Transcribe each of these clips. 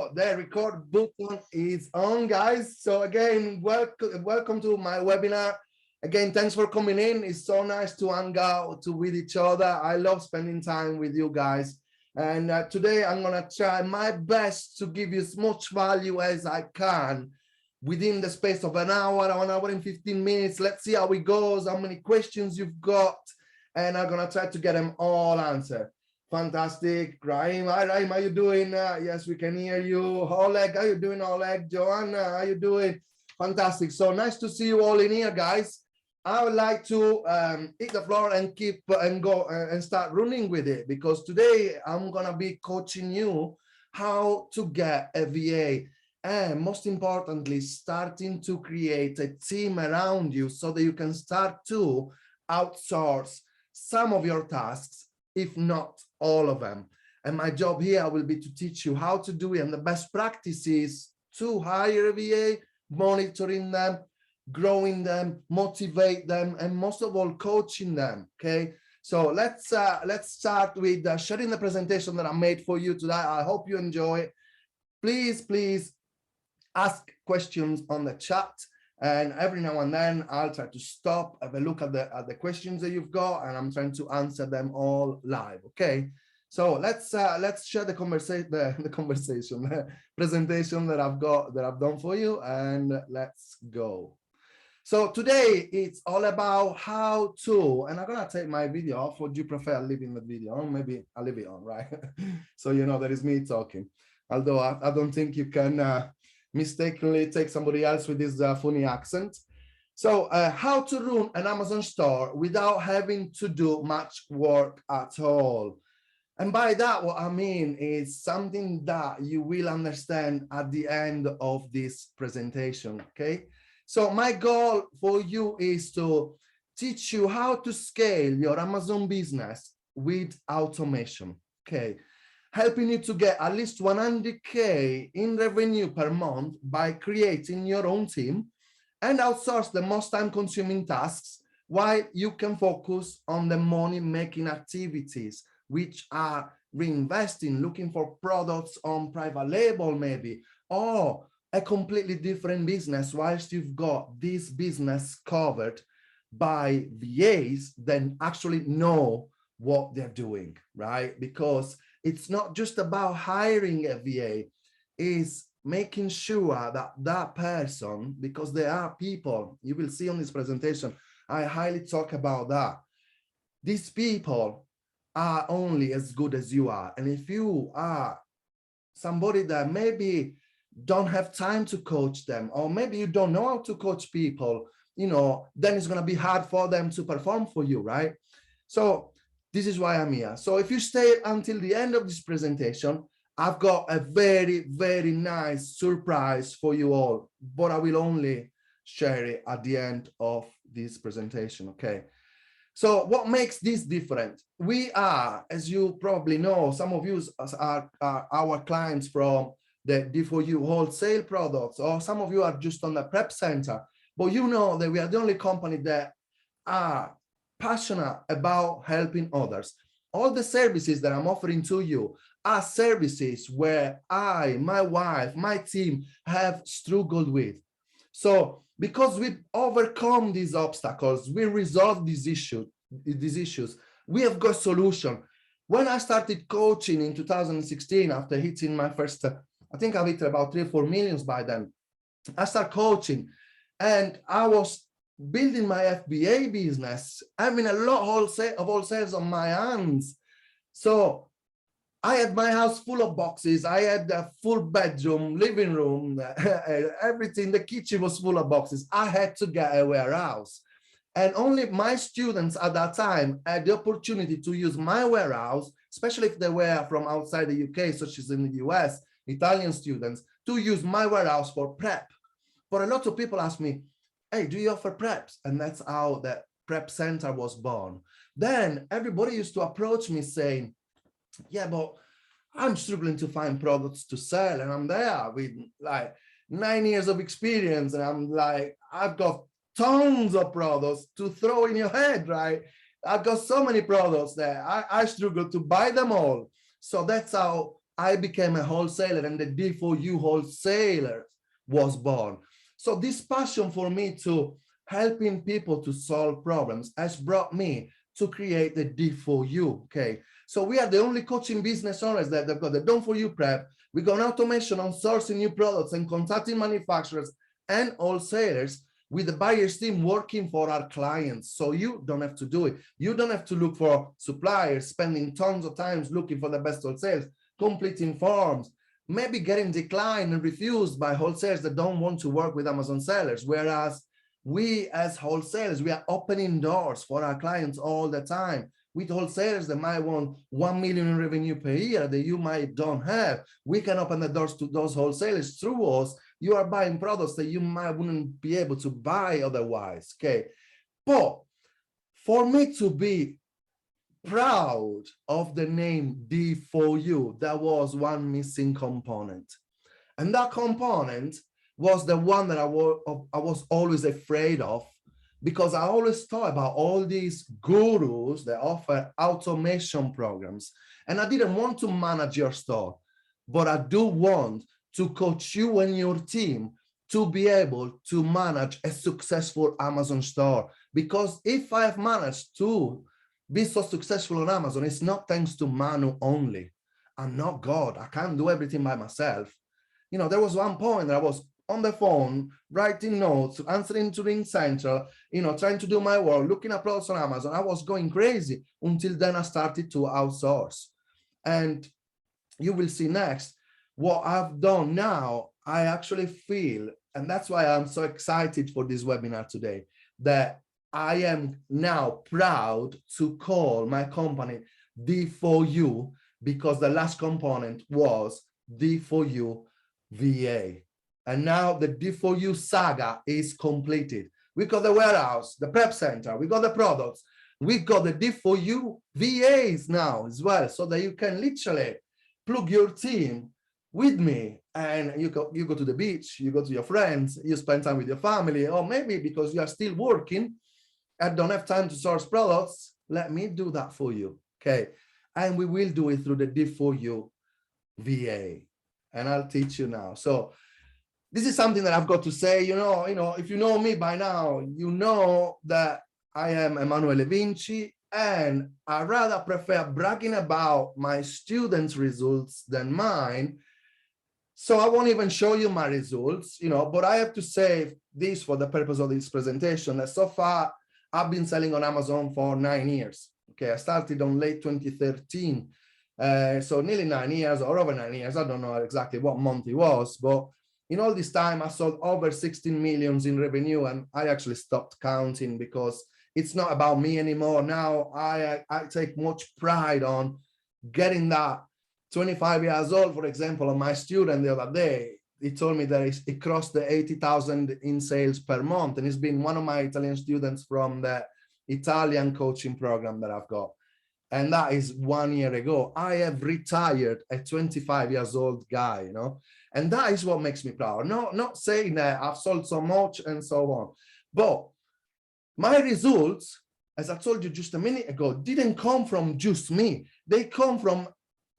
So the record button is on, guys. So again, welcome to my webinar. Again, thanks for coming in. It's so nice to hang out with each other. I love spending time with you guys. And today I'm gonna try my best to give you as much value as I can within the space of an hour and 15 minutes. Let's see how it goes, how many questions you've got, and I'm gonna try to get them all answered. Fantastic. Rahim, hi Rahim, how you doing? Yes, we can hear you. Oleg, how you doing, Oleg? Joanna, how you doing? Fantastic. So nice to see you all in here, guys. I would like to hit the floor and keep and go and start running with it, because today I'm gonna be coaching you how to get a VA, and most importantly, starting to create a team around you so that you can start to outsource some of your tasks, if not all of them. And my job here will be to teach you how to do it and the best practices to hire a VA, monitoring them, growing them, motivate them, and most of all, coaching them. Okay, so let's start with sharing the presentation that I made for you today. I hope you enjoy it. Please ask questions on the chat, and every now and then I'll try to stop, have a look at the questions that you've got, and I'm trying to answer them all live. Okay, so let's share the presentation that I've done for you, and let's go. So today it's all about how to, and I'm gonna take my video off. Would you prefer leaving the video on? Maybe I'll leave it on, right? So you know that is me talking. Although I don't think you can mistakenly take somebody else with this funny accent. So how to run an Amazon store without having to do much work at all. And by that, what I mean is something that you will understand at the end of this presentation, okay? So my goal for you is to teach you how to scale your Amazon business with automation, okay? Helping you to get at least 100K in revenue per month by creating your own team and outsource the most time-consuming tasks while you can focus on the money-making activities, which are reinvesting, looking for products on private label maybe, or a completely different business whilst you've got this business covered by VAs that actually know what they're doing, right? Because it's not just about hiring a VA, it's making sure that that person, because there are people, you will see on this presentation, I highly talk about that. These people are only as good as you are. And if you are somebody that maybe don't have time to coach them, or maybe you don't know how to coach people, you know, then it's going to be hard for them to perform for you, right? So this is why I'm here. So if you stay until the end of this presentation, I've got a very, very nice surprise for you all, but I will only share it at the end of this presentation, okay? So what makes this different? We are, as you probably know, some of you are our clients from the D4U wholesale products, or some of you are just on the prep center, but you know that we are the only company that are passionate about helping others. All the services that I'm offering to you are services where I, my wife, my team have struggled with. So because we overcome these obstacles, we resolve these issues, we have got solution. When I started coaching in 2016, after hitting my first, I think I've hit about 3 or 4 millions by then, I started coaching, and I was building my FBA business, having a lot of wholesales on my hands. So I had my house full of boxes. I had a full bedroom, living room, everything. The kitchen was full of boxes. I had to get a warehouse. And only my students at that time had the opportunity to use my warehouse, especially if they were from outside the UK, such as in the US, Italian students, to use my warehouse for prep. But a lot of people ask me, hey, do you offer preps? And that's how the prep center was born. Then everybody used to approach me saying, yeah, but I'm struggling to find products to sell. And I'm there with like 9 years of experience. And I'm like, I've got tons of products to throw in your head, right? I've got so many products there. I struggle to buy them all. So that's how I became a wholesaler, and the D4U wholesaler was born. So this passion for me to helping people to solve problems has brought me to create the D4U. Okay, so we are the only coaching business owners that have got the Done For You prep. We got an automation on sourcing new products and contacting manufacturers and wholesalers, with the buyers team working for our clients. So you don't have to do it. You don't have to look for suppliers, spending tons of time looking for the best wholesalers, completing forms, maybe getting declined and refused by wholesalers that don't want to work with Amazon sellers. Whereas we as wholesalers, we are opening doors for our clients all the time. With wholesalers that might want 1 million in revenue per year that you might don't have, we can open the doors to those wholesalers through us. You are buying products that you might wouldn't be able to buy otherwise. Okay, but for me to be proud of the name D4U, there was one missing component, and that component was the one that I was always afraid of, because I always thought about all these gurus that offer automation programs, and I didn't want to manage your store, but I do want to coach you and your team to be able to manage a successful Amazon store. Because if I have managed to be so successful on Amazon, it's not thanks to Manu only. I'm not God. I can't do everything by myself. You know, there was one point that I was on the phone, writing notes, answering to Ring Central, you know, trying to do my work, looking at products on Amazon. I was going crazy until then I started to outsource. And you will see next what I've done now. I actually feel, and that's why I'm so excited for this webinar today, that I am now proud to call my company D4U, because the last component was D4U VA. And now the D4U saga is completed. We got the warehouse, the prep center, we got the products, we got the D4U VAs now as well, so that you can literally plug your team with me, and you go to the beach, you go to your friends, you spend time with your family, or maybe because you are still working and don't have time to source products, let me do that for you. Okay, and we will do it through the D4U VA, and I'll teach you now. So this is something that I've got to say. You know, if you know me by now, you know that I am Emanuele Vinci, and I rather prefer bragging about my students' results than mine. So I won't even show you my results, you know, but I have to say this for the purpose of this presentation, that so far I've been selling on Amazon for 9 years. Okay, I started on late 2013. So nearly 9 years, or over 9 years. I don't know exactly what month it was, but in all this time, I sold over 16 millions in revenue, and I actually stopped counting because it's not about me anymore. Now I take much pride on getting that. 25 years old, for example, my student the other day, he told me that it crossed the 80,000 in sales per month, and he's been one of my Italian students from the Italian coaching program that I've got. And that is 1 year ago. I have retired a 25 years old guy, you know, and that is what makes me proud. No, not saying that I've sold so much and so on, but my results, as I told you just a minute ago, didn't come from just me. They come from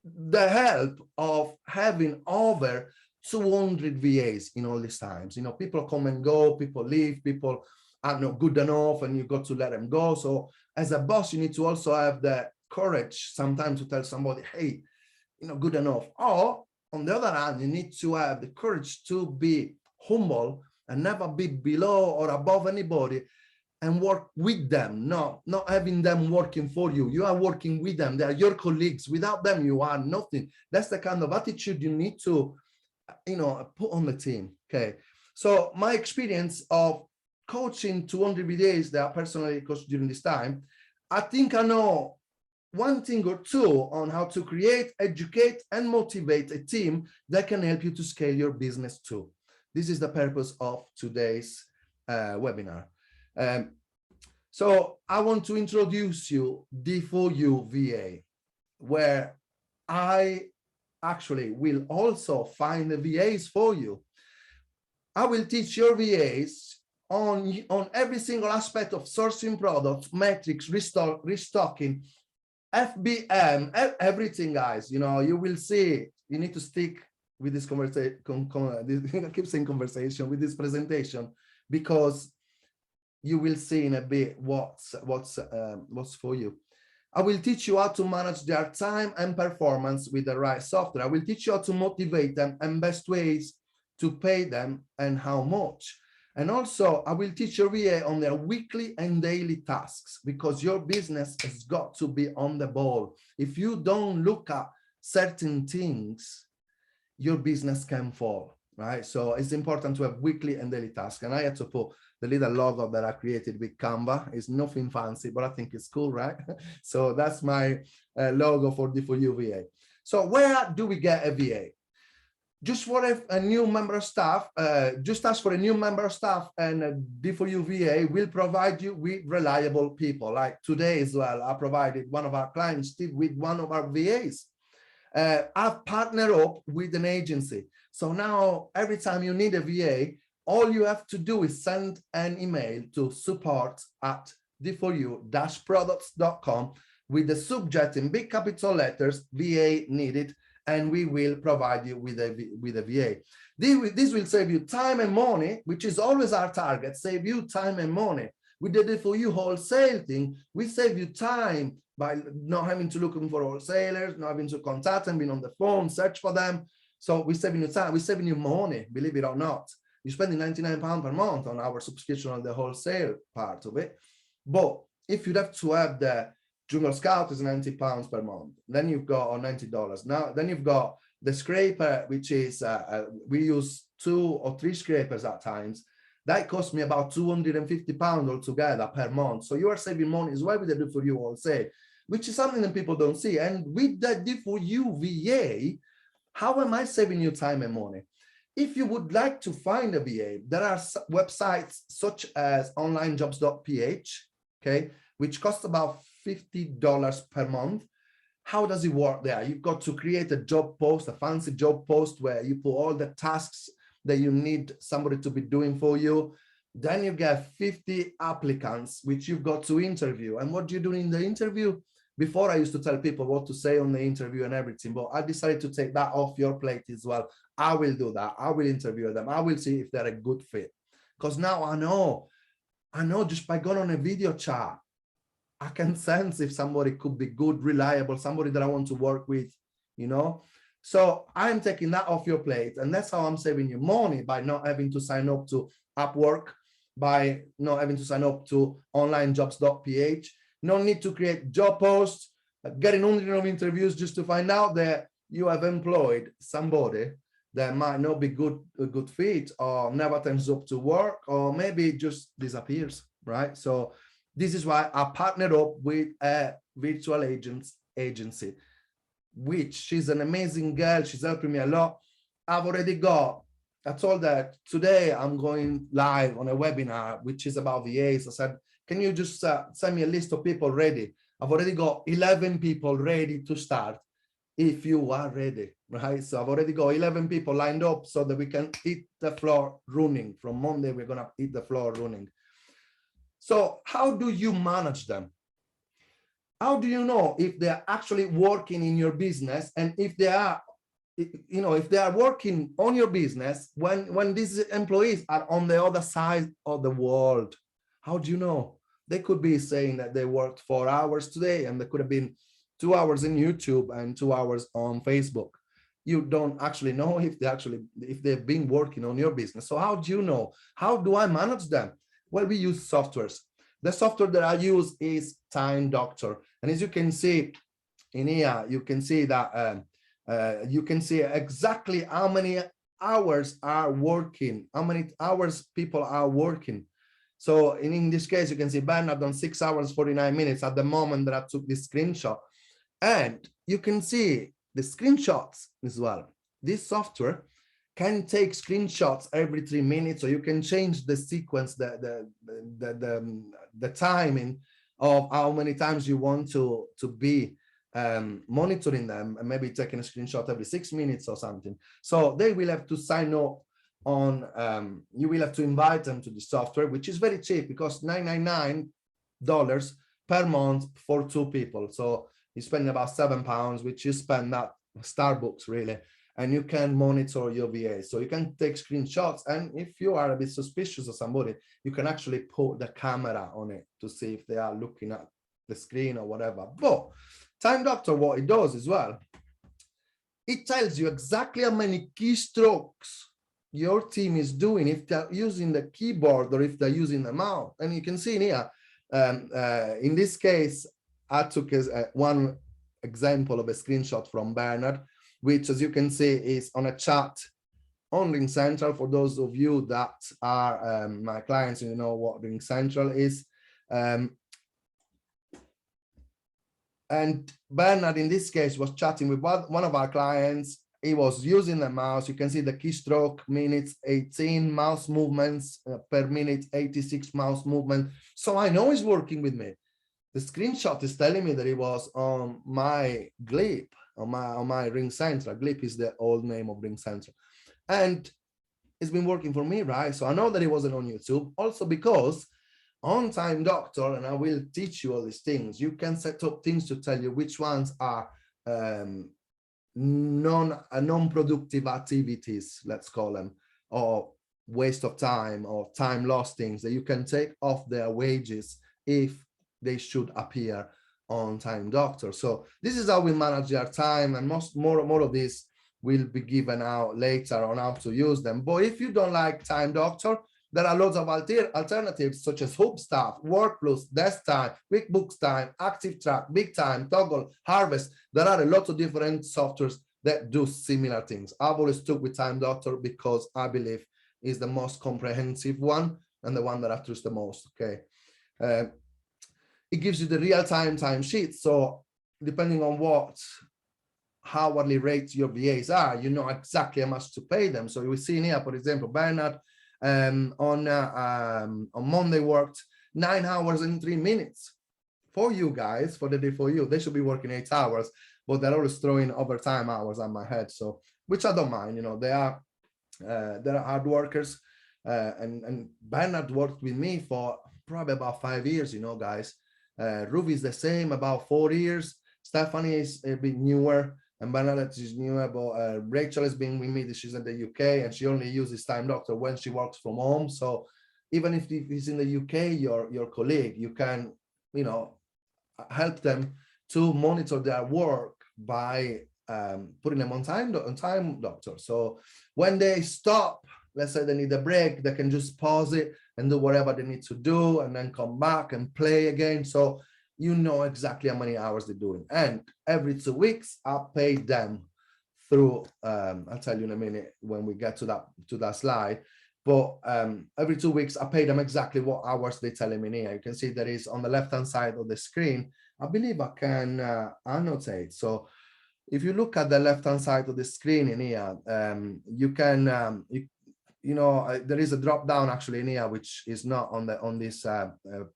the help of having over 200 VAs in all these times. You know, people come and go, people leave, people are not good enough, and you got to let them go. So as a boss, you need to also have the courage sometimes to tell somebody, hey, you know, good enough. Or on the other hand, you need to have the courage to be humble and never be below or above anybody, and work with them, not having them working for you. You are working with them. They are your colleagues. Without them, you are nothing. That's the kind of attitude you need to, you know, put on the team. Okay. So my experience of coaching 200 VAs that I personally coached during this time, I think I know one thing or two on how to create, educate, and motivate a team that can help you to scale your business too. This is the purpose of today's webinar. So I want to introduce you D4U VA, where I actually will also find the VAs for you. I will teach your VAs on every single aspect of sourcing products, metrics, restocking, FBM, everything, guys. You know, you will see you need to stick with this conversation, I keep saying conversation, with this presentation, because you will see in a bit what's for you. I will teach you how to manage their time and performance with the right software. I will teach you how to motivate them and best ways to pay them and how much. And also, I will teach your VA on their weekly and daily tasks, because your business has got to be on the ball. If you don't look at certain things, your business can fall, right? So it's important to have weekly and daily tasks. And I had to put the little logo that I created with Canva. It's nothing fancy, but I think it's cool, right? So that's my logo for D4U VA. So where do we get a VA? Just for a new member of staff, just ask for a new member of staff, and D4U VA will provide you with reliable people. Like today as well, I provided one of our clients with one of our VAs. I've partnered up with an agency. So now every time you need a VA, all you have to do is send an email to support@d4u-products.com with the subject in big capital letters, VA needed, and we will provide you with a VA. This will save you time and money, which is always our target, save you time and money. With the D4U wholesale thing, we save you time by not having to look for wholesalers, not having to contact them, being on the phone, search for them. So we're saving you time, we're saving you money, believe it or not. You're spending £99 per month on our subscription on the wholesale part of it. But if you'd have to have the Jungle Scout is £90 per month, then you've got, or $90. Now, then you've got the scraper, which is, we use 2 or 3 scrapers at times. That cost me about £250 altogether per month. So you are saving money as well with the D4U wholesale, which is something that people don't see. And with the D4U VA, how am I saving you time and money? If you would like to find a VA, there are websites such as onlinejobs.ph, okay, which cost about $50 per month. How does it work there? You've got to create a job post, a fancy job post where you put all the tasks that you need somebody to be doing for you. Then you get 50 applicants, which you've got to interview. And what do you do in the interview? Before I used to tell people what to say on the interview and everything, but I decided to take that off your plate as well. I will do that. I will interview them. I will see if they're a good fit. Because now I know just by going on a video chat, I can sense if somebody could be good, reliable, somebody that I want to work with, you know? So I'm taking that off your plate. And that's how I'm saving you money, by not having to sign up to Upwork, by not having to sign up to onlinejobs.ph. No need to create job posts, getting hundreds of interviews just to find out that you have employed somebody that might not be a good fit, or never turns up to work, or maybe just disappears, right? So this is why I partnered up with a virtual agency, which she's an amazing girl. She's helping me a lot. I told her today I'm going live on a webinar, which is about VAs. I said, can you just send me a list of people ready? I've already got 11 people ready to start if you are ready, right? So I've already got 11 people lined up so that we can hit the floor running. From Monday, we're going to hit the floor running. So how do you manage them? How do you know if they're actually working in your business, and if they are, you know, if they are working on your business when these employees are on the other side of the world? How do you know? They could be saying that they worked 4 hours today, and they could have been 2 hours in YouTube and 2 hours on Facebook. You don't actually know if they've been working on your business. So how do you know? How do I manage them? Well, we use softwares. The software that I use is Time Doctor. And as you can see in here, you can see that you can see exactly how many hours are working, how many hours people are working. So in this case, you can see Ben, I've done 6 hours, 49 minutes at the moment that I took this screenshot. And you can see the screenshots as well. This software can take screenshots every 3 minutes, so you can change the sequence, the timing of how many times you want to be monitoring them, and maybe taking a screenshot every 6 minutes or something. So they will have to sign up on, you will have to invite them to the software, which is very cheap, because $999 per month for 2 people. So you spend about £7, which you spend at Starbucks really. and you can monitor your VA. So you can take screenshots, and if you are a bit suspicious of somebody, you can actually put the camera on it to see if they are looking at the screen or whatever. But Time Doctor, what it does as well, it tells you exactly how many keystrokes your team is doing, if they're using the keyboard or if they're using the mouse. And you can see in here, in this case, I took one example of a screenshot from Bernard, which, as you can see, is on a chat on Ring Central. For those of you that are my clients, you know what Ring Central is. And Bernard, in this case, was chatting with one of our clients. He was using the mouse. You can see the keystroke minutes, 18 mouse movements per minute, 86 mouse movements. So I know he's working with me. The screenshot is telling me that he was on my Glip, on my Ring Central. Glip is the old name of Ring Central. And it's been working for me, right? So I know that he wasn't on YouTube. Also because on Time Doctor, and I will teach you all these things, you can set up things to tell you which ones are non-productive activities, let's call them, or waste of time or time lost things that you can take off their wages if they should appear on Time Doctor. So this is how we manage their time, and more of this will be given out later on how to use them. But if you don't like Time Doctor, there are loads of alternatives such as Hubstaff, WorkPlus, Desktime, QuickBooks Time, ActiveTrack, BigTime, Toggle, Harvest. There are a lot of different softwares that do similar things. I've always stuck with Time Doctor because I believe is the most comprehensive one and the one that I trust the most. Okay, it gives you the real-time timesheet. So depending on what hourly rates your VAs are, you know exactly how much to pay them. So you will see in here, for example, Bernard on Monday worked 9 hours and 3 minutes for you guys, for the day for you. They should be working 8 hours, but they're always throwing overtime hours on my head. So, which I don't mind, you know, they're hard workers. And Bernard worked with me for probably about 5 years, you know, guys. Ruby is the same, about 4 years. Stephanie is a bit newer, and Bernadette is newer, but Rachel has been with me. She's in the UK, and she only uses Time Doctor when she works from home. So even if he's in the UK, your colleague, you can, you know, help them to monitor their work by putting them on Time Doctor. So when they stop, let's say they need a break, they can just pause it and do whatever they need to do, and then come back and play again. So you know exactly how many hours they're doing. And every 2 weeks, I pay them through, I'll tell you in a minute when we get to that slide. But every 2 weeks, I pay them exactly what hours they're telling me here. You can see there is on the left-hand side of the screen, I believe I can annotate. So if you look at the left-hand side of the screen in here, you can, you know, there is a drop down actually in here, which is not on this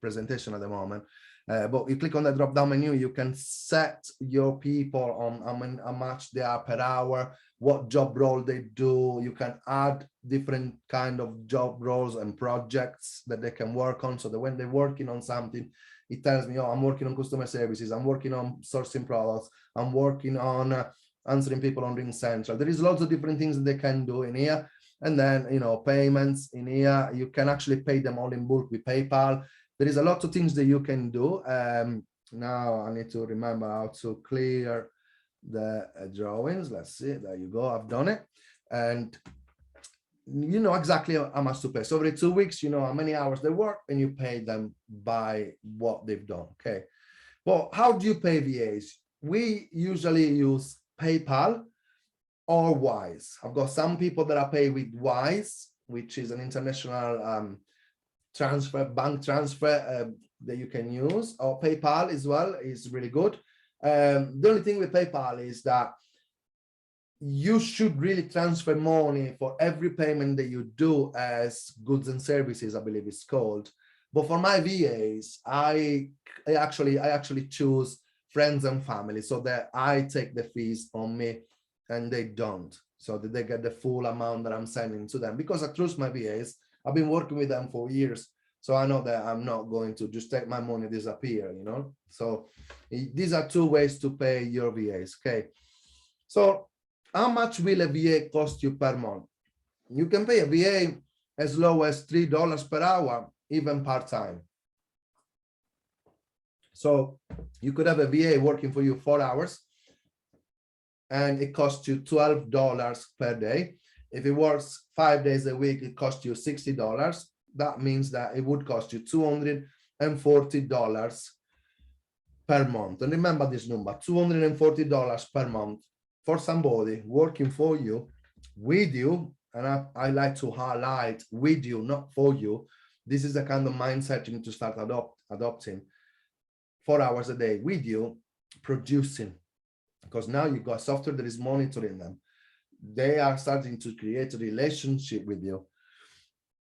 presentation at the moment. But you click on the drop down menu, you can set your people on how much they are per hour, what job role they do. You can add different kind of job roles and projects that they can work on, so that when they're working on something, it tells me, oh, I'm working on customer services, I'm working on sourcing products, I'm working on answering people on Ring Central. There is lots of different things that they can do in here. And then, you know, payments in here, you can actually pay them all in bulk with PayPal. There is a lot of things that you can do. Now I need to remember how to clear the drawings. Let's see, there you go, I've done it. And you know exactly how much to pay. So every 2 weeks, you know how many hours they work, and you pay them by what they've done, okay? Well, how do you pay VAs? We usually use PayPal or Wise. I've got some people that I pay with Wise, which is an international bank transfer that you can use, or PayPal as well is really good. The only thing with PayPal is that you should really transfer money for every payment that you do as goods and services, I believe it's called. But for my VAs, I actually choose friends and family, so that I take the fees on me and they don't, so that they get the full amount that I'm sending to them, because I trust my VAs. I've been working with them for years, so I know that I'm not going to just take my money disappear, you know. So these are 2 ways to pay your VAs, okay? So how much will a VA cost you per month? You can pay a VA as low as $3 per hour, even part-time. So you could have a VA working for you 4 hours and it costs you $12 per day. If it works 5 days a week, it costs you $60. That means that it would cost you $240 per month. And remember this number, $240 per month for somebody working for you, with you. And I like to highlight with you, not for you. This is the kind of mindset you need to start adopting. 4 hours a day with you, producing, because now you've got software that is monitoring them. They are starting to create a relationship with you,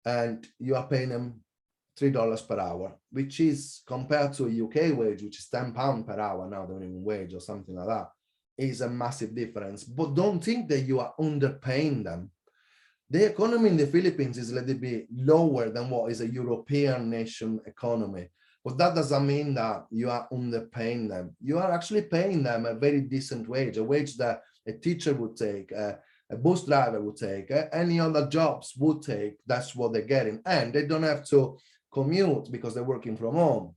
and you are paying them $3 per hour, which is, compared to a UK wage, which is £10 per hour now, the minimum wage or something like that, is a massive difference. But don't think that you are underpaying them. The economy in the Philippines is a little bit lower than what is a European nation economy. But that doesn't mean that you are underpaying them. You are actually paying them a very decent wage, a wage that a teacher would take, a bus driver would take, any other jobs would take. That's what they're getting. And they don't have to commute because they're working from home.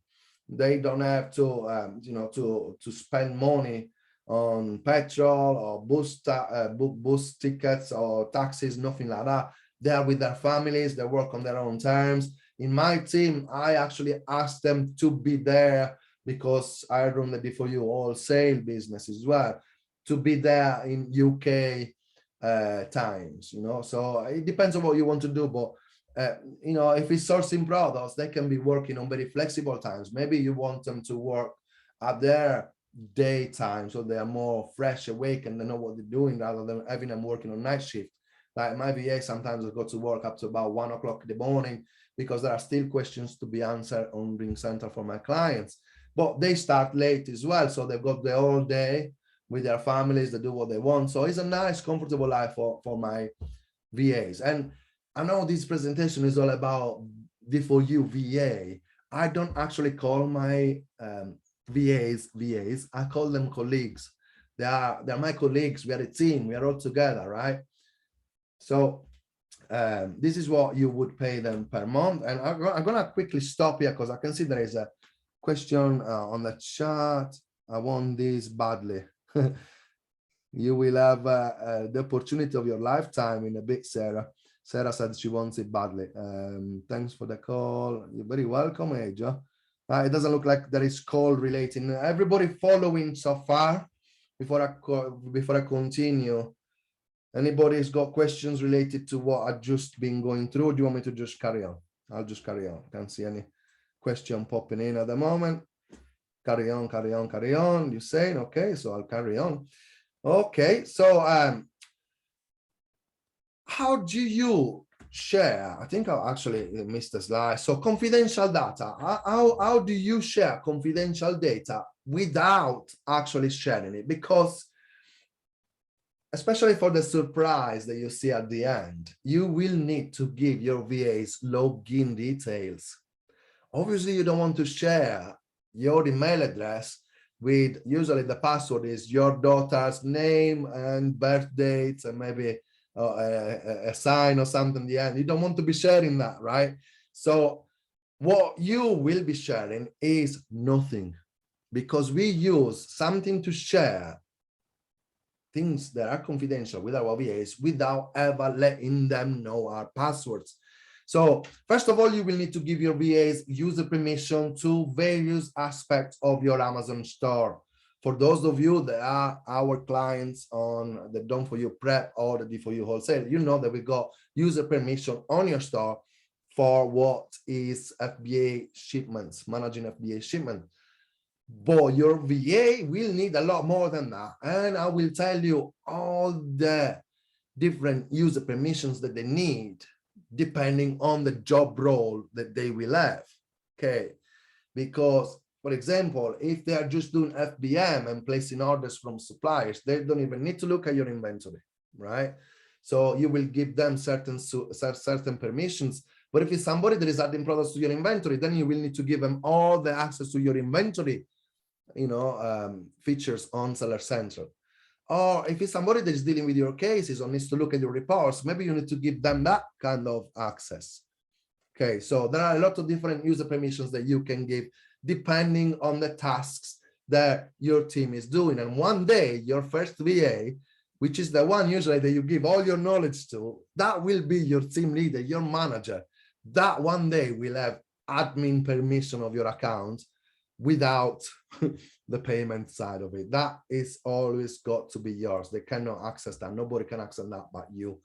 They don't have to, to spend money on petrol or bus tickets or taxis, nothing like that. They are with their families, they work on their own terms. In my team, I actually asked them to be there because I run the D4U wholesale business as well, to be there in UK times, so it depends on what you want to do. But if it's sourcing products, they can be working on very flexible times. Maybe you want them to work at their daytime, so they are more fresh, awake, and they know what they're doing, rather than having them working on night shift. Like my VA, sometimes I go to work up to about 1 o'clock in the morning because there are still questions to be answered on Ring Center for my clients. But they start late as well, so they've got the whole day with their families. They do what they want. So it's a nice, comfortable life for my VAs. And I know this presentation is all about D4U VA. I don't actually call my VAs. I call them colleagues. They're my colleagues. We are a team. We are all together, right? So this is what you would pay them per month. And I'm gonna quickly stop here because I can see there is a question on the chat. I want this badly. You will have the opportunity of your lifetime in a bit, Sarah. Sarah said she wants it badly. Thanks for the call. You're very welcome, Aja. It doesn't look like there is call relating. Everybody following so far? Before I continue, anybody's got questions related to what I've just been going through? Do you want me to just carry on? I'll just carry on. Can't see any question popping in at the moment. Carry on, carry on, carry on. You're saying, okay, so I'll carry on. Okay, so how do you share? I think I actually missed a slide. So confidential data, how do you share confidential data without actually sharing it? Because especially for the surprise that you see at the end, you will need to give your VAs login details. Obviously, you don't want to share your email address with, usually the password is your daughter's name and birth dates and maybe a sign or something at the end. You don't want to be sharing that, right? So what you will be sharing is nothing, because we use something to share things that are confidential with our VAs without ever letting them know our passwords. So first of all, you will need to give your VAs user permission to various aspects of your Amazon store. For those of you that are our clients on the Done For You Prep or the D4U Wholesale, you know that we got user permission on your store for what is FBA shipments, managing FBA shipment. But your VA will need a lot more than that. And I will tell you all the different user permissions that they need, depending on the job role that they will have, okay? Because, for example, if they are just doing FBM and placing orders from suppliers, they don't even need to look at your inventory, right? So you will give them certain permissions. But if it's somebody that is adding products to your inventory, then you will need to give them all the access to your inventory, features on Seller Central. Or if it's somebody that is dealing with your cases or needs to look at your reports, maybe you need to give them that kind of access. Okay, so there are a lot of different user permissions that you can give depending on the tasks that your team is doing. And one day, your first VA, which is the one usually that you give all your knowledge to, that will be your team leader, your manager. That one day will have admin permission of your account without the payment side of it. That is always got to be yours. They cannot access that. Nobody can access that but you.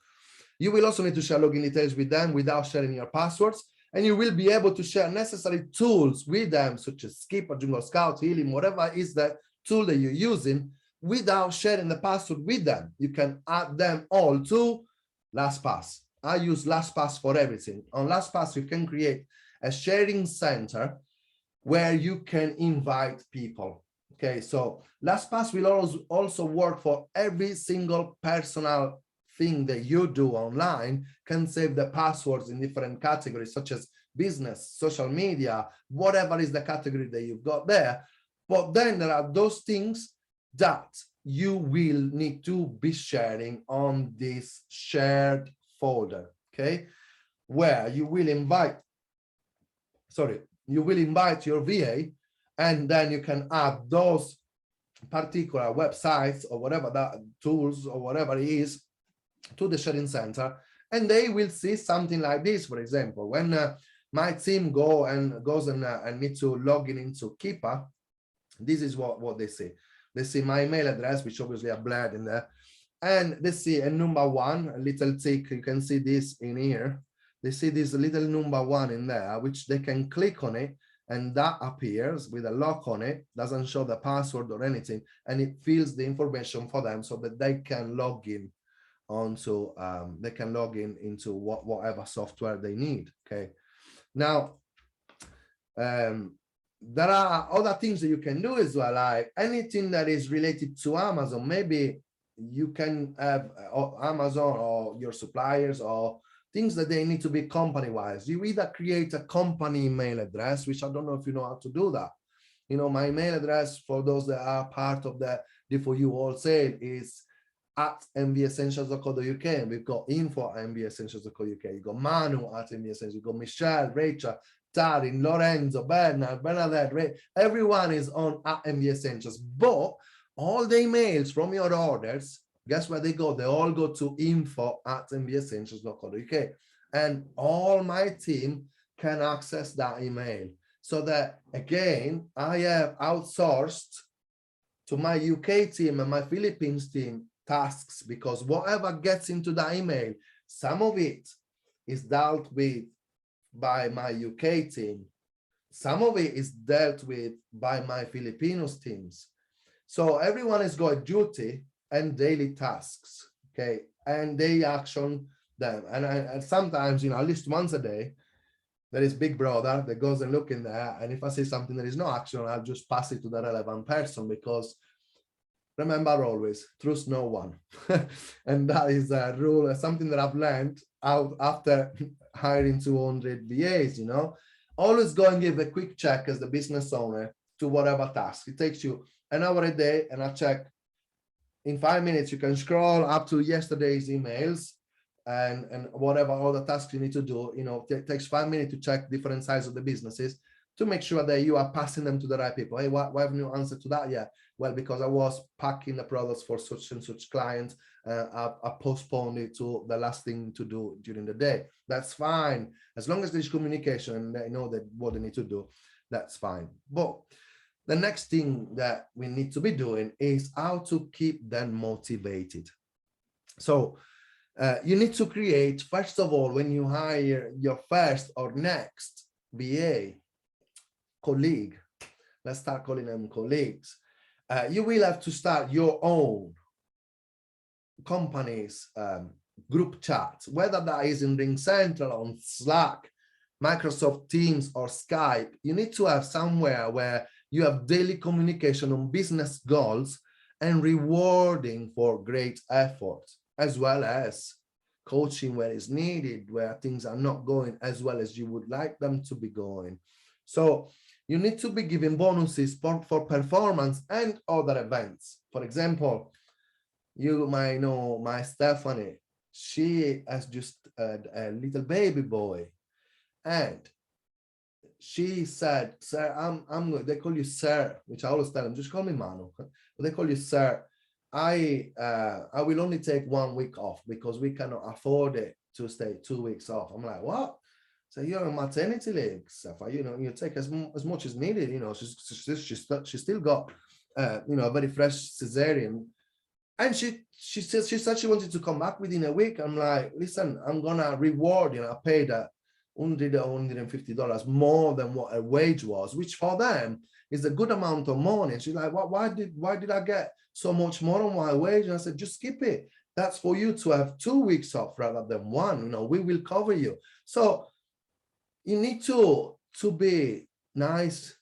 You will also need to share login details with them without sharing your passwords. And you will be able to share necessary tools with them, such as Skip or Jingle Scout, Healing, whatever is the tool that you're using, without sharing the password with them. You can add them all to LastPass. I use LastPass for everything. On LastPass, you can create a sharing center where you can invite people. Okay, so LastPass will also work for every single personal thing that you do online. Can save the passwords in different categories, such as business, social media, whatever is the category that you've got there. But then there are those things that you will need to be sharing on this shared folder, okay, where you will invite your VA, and then you can add those particular websites or whatever that tools or whatever it is to the sharing center, and they will see something like this. For example, when my team goes and need to log in into Keeper, this is what they see. They see my email address, which obviously are blurred in there, and they see a number one, a little tick. You can see this in here. They see this little number one in there, which they can click on it, and that appears with a lock on it, doesn't show the password or anything, and it fills the information for them so that they can log in onto into whatever software they need. Okay, now there are other things that you can do as well, like anything that is related to Amazon. Maybe you can have Amazon or your suppliers or things that they need to be company-wise. You either create a company email address, which I don't know if you know how to do that. You know, my email address for those that are part of the D4U Wholesale is at mbessentials.co.uk. We've got info at mbessentials.co.uk. You've got Manu at mbessentials. You've got Michelle, Rachel, Tarin, Lorenzo, Bernard, Bernadette, Ray. Everyone is on at mbessentials. But all the emails from your orders, guess where they go? They all go to info at mbessentials.co.uk. And all my team can access that email. So that, again, I have outsourced to my UK team and my Philippines team tasks, because whatever gets into that email, some of it is dealt with by my UK team. Some of it is dealt with by my Filipinos teams. So everyone has got duty and daily tasks, okay? And they action them. And sometimes, you know, at least once a day, there is Big Brother that goes and look in there. And if I see something that is no action, I'll just pass it to the relevant person, because remember always, trust no one. And that is a rule, something that I've learned out after hiring 200 VAs, you know. Always go and give a quick check as the business owner to whatever task. It takes you an hour a day, and I check in 5 minutes. You can scroll up to yesterday's emails and whatever other tasks you need to do. You know, it takes 5 minutes to check different sides of the businesses to make sure that you are passing them to the right people. Hey, why haven't you answered to that yet? Well, because I was packing the products for such and such clients. I postponed it to the last thing to do during the day. That's fine. As long as there's communication and they know that what they need to do, that's fine. But the next thing that we need to be doing is how to keep them motivated. So you need to create, first of all, when you hire your first or next VA, colleague, let's start calling them colleagues, you will have to start your own company's group chat, whether that is in Ring Central, on Slack, Microsoft Teams, or Skype. You need to have somewhere where you have daily communication on business goals and rewarding for great effort, as well as coaching where it's needed, where things are not going as well as you would like them to be going. So you need to be giving bonuses for performance and other events. For example, You might know my Stephanie. She has just a little baby boy, and she said, "Sir, I'm good." They call you sir, which I always tell them, just call me Manu. But they call you sir. I will only take 1 week off because we cannot afford it to stay 2 weeks off. I'm like, what? So you're on maternity leave, Safa. You know, you take as much as needed. You know, she's still got, you know, a very fresh cesarean, and she said she wanted to come back within a week. I'm like, listen, I'm gonna reward. You know, I paid her $150 more than what her wage was, which for them is a good amount of money. And she's like, why did I get so much more on my wage? And I said, just skip it. That's for you to have 2 weeks off rather than one. You know, we will cover you. So you need to be nice.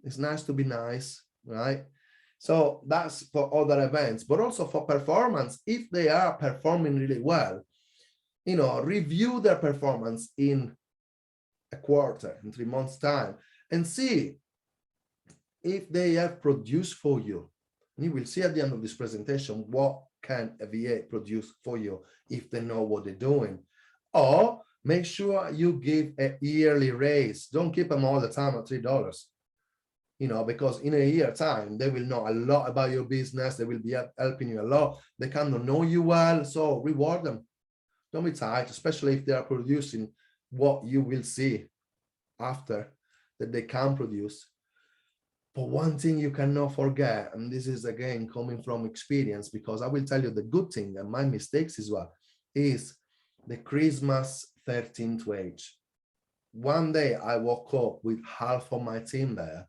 It's nice to be nice, right? So that's for other events, but also for performance. If they are performing really well, you know, review their performance in a quarter, in 3 months' time, and see if they have produced for you. And you will see at the end of this presentation what can a VA produce for you if they know what they're doing. Or make sure you give a yearly raise. Don't keep them all the time at $3. You know, because in a year time, they will know a lot about your business. They will be helping you a lot. They kind of know you well, so reward them. Don't be tight, especially if they are producing what you will see after that they can produce. But one thing you cannot forget, and this is again coming from experience, because I will tell you the good thing and my mistakes as well, is the Christmas 13th wage. One day I woke up with half of my team there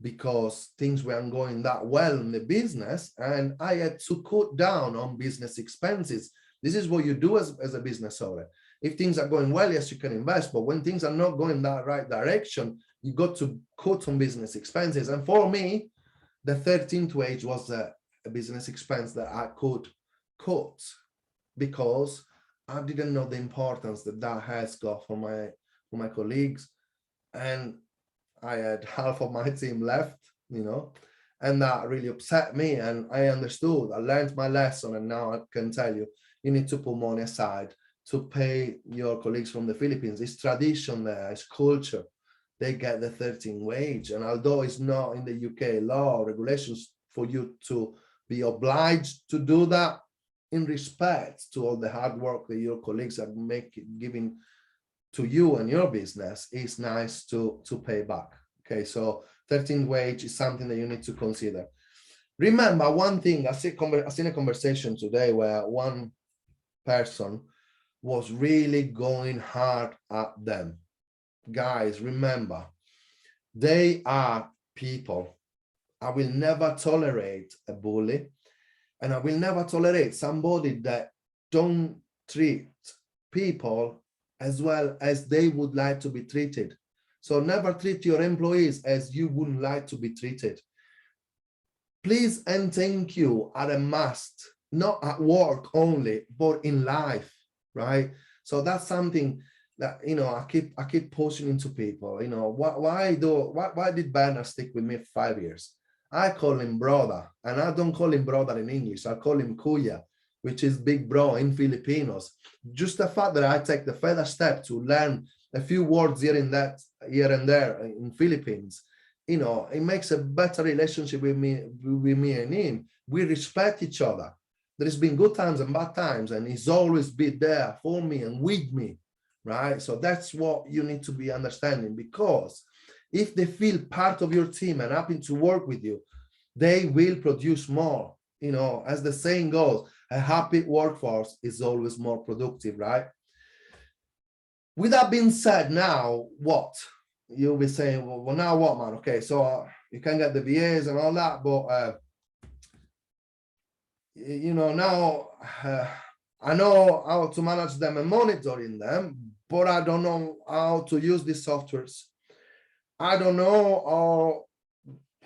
because things weren't going that well in the business, and I had to cut down on business expenses. This is what you do as a business owner. If things are going well, yes, you can invest, but when things are not going that right direction, you got to cut on business expenses. And for me, the 13th wage was a business expense that I could cut because I didn't know the importance that that has got for my colleagues. And I had half of my team left, you know, and that really upset me. And I understood, I learned my lesson, and now I can tell you, you need to put money aside to pay your colleagues from the Philippines. It's tradition there, it's culture. They get the 13th wage. And although it's not in the UK law or regulations for you to be obliged to do that, in respect to all the hard work that your colleagues are giving to you and your business, it's nice to pay back. Okay, so 13th wage is something that you need to consider. Remember one thing, I've seen a conversation today where one person was really going hard at them. Guys, remember, they are people. I will never tolerate a bully, and I will never tolerate somebody that don't treat people as well as they would like to be treated. So never treat your employees as you wouldn't like to be treated. Please and thank you are a must, not at work only, but in life, right? So that's something that, you know, I keep pushing into people. You know, why did Bernard stick with me for 5 years? I call him brother, and I don't call him brother in English. I call him kuya, which is big bro in Filipinos. Just the fact that I take the further step to learn a few words here and there in Philippines, you know, it makes a better relationship with me and him. We respect each other. There's been good times and bad times, and he's always been there for me and with me, right? So that's what you need to be understanding, because if they feel part of your team and happy to work with you, they will produce more. You know, as the saying goes, a happy workforce is always more productive, right? With that being said, now what? You'll be saying, well, now what, man? Okay, so you can get the VAs and all that, but you know, now I know how to manage them and monitoring them, but I don't know how to use these softwares. I don't know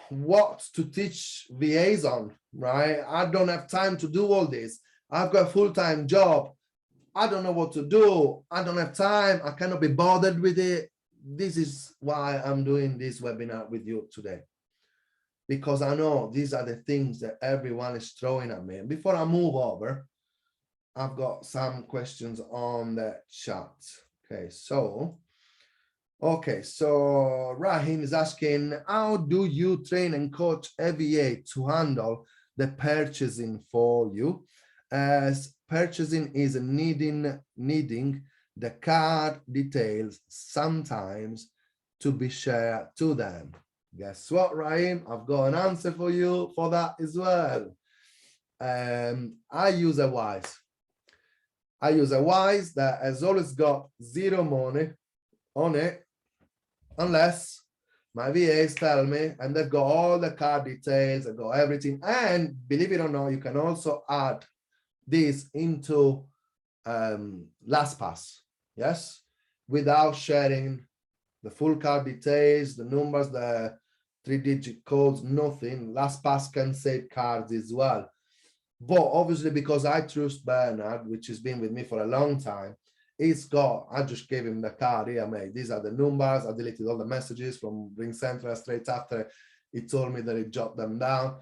what to teach VAs on, right? I don't have time to do all this. I've got a full-time job. I don't know what to do. I don't have time. I cannot be bothered with it. This is why I'm doing this webinar with you today. because I know these are the things that everyone is throwing at me. And before I move over, I've got some questions on the chat. Okay, so Rahim is asking, how do you train and coach FBA to handle the purchasing for you, as purchasing is needing the card details sometimes to be shared to them? Guess what, Rahim? I've got an answer for you for that as well. I use a Wise. I use a Wise that has always got zero money on it, unless my VAs tell me, and they've got all the card details, they've got everything. And believe it or not, you can also add this into LastPass, yes, without sharing the full card details, the numbers, the 3-digit codes, nothing. LastPass can save cards as well. But obviously, because I trust Bernard, which has been with me for a long time, I just gave him the card here, mate. These are the numbers. I deleted all the messages from Ring Central straight after he told me that he jotted them down.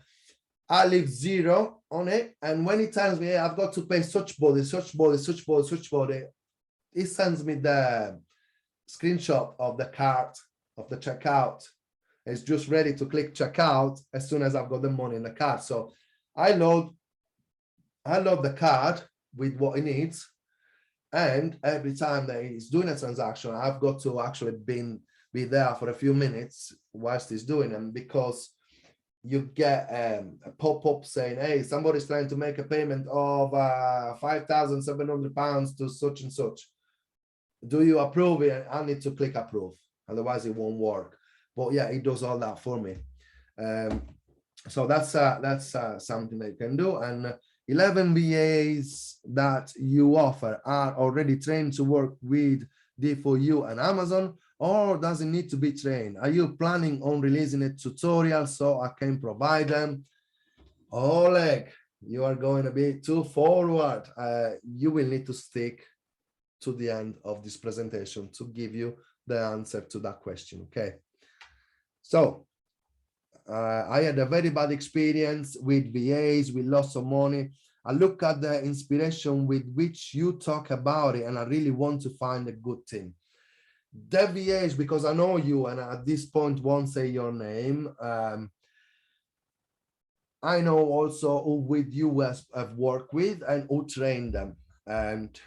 I leave zero on it. And when he tells me, hey, I've got to pay such body, he sends me the screenshot of the card, of the checkout. It's just ready to click checkout as soon as I've got the money in the card. So I load the card with what he needs. And every time that he's doing a transaction, I've got to actually be there for a few minutes whilst he's doing them, because you get a pop-up saying, hey, somebody's trying to make a payment of £5,700 to such and such. Do you approve it? I need to click approve, otherwise it won't work. But yeah, it does all that for me. So that's something that you can do. And 11 VAs that you offer are already trained to work with D4U and Amazon, or does it need to be trained? Are you planning on releasing a tutorial so I can provide them? Oleg, you are going to be too forward. You will need to stick to the end of this presentation to give you the answer to that question, okay? So I had a very bad experience with VAs, with lots of money. I look at the inspiration with which you talk about it, and I really want to find a good team. The VAs, because I know you, and at this point won't say your name. I know also who with you have worked with and who trained them. And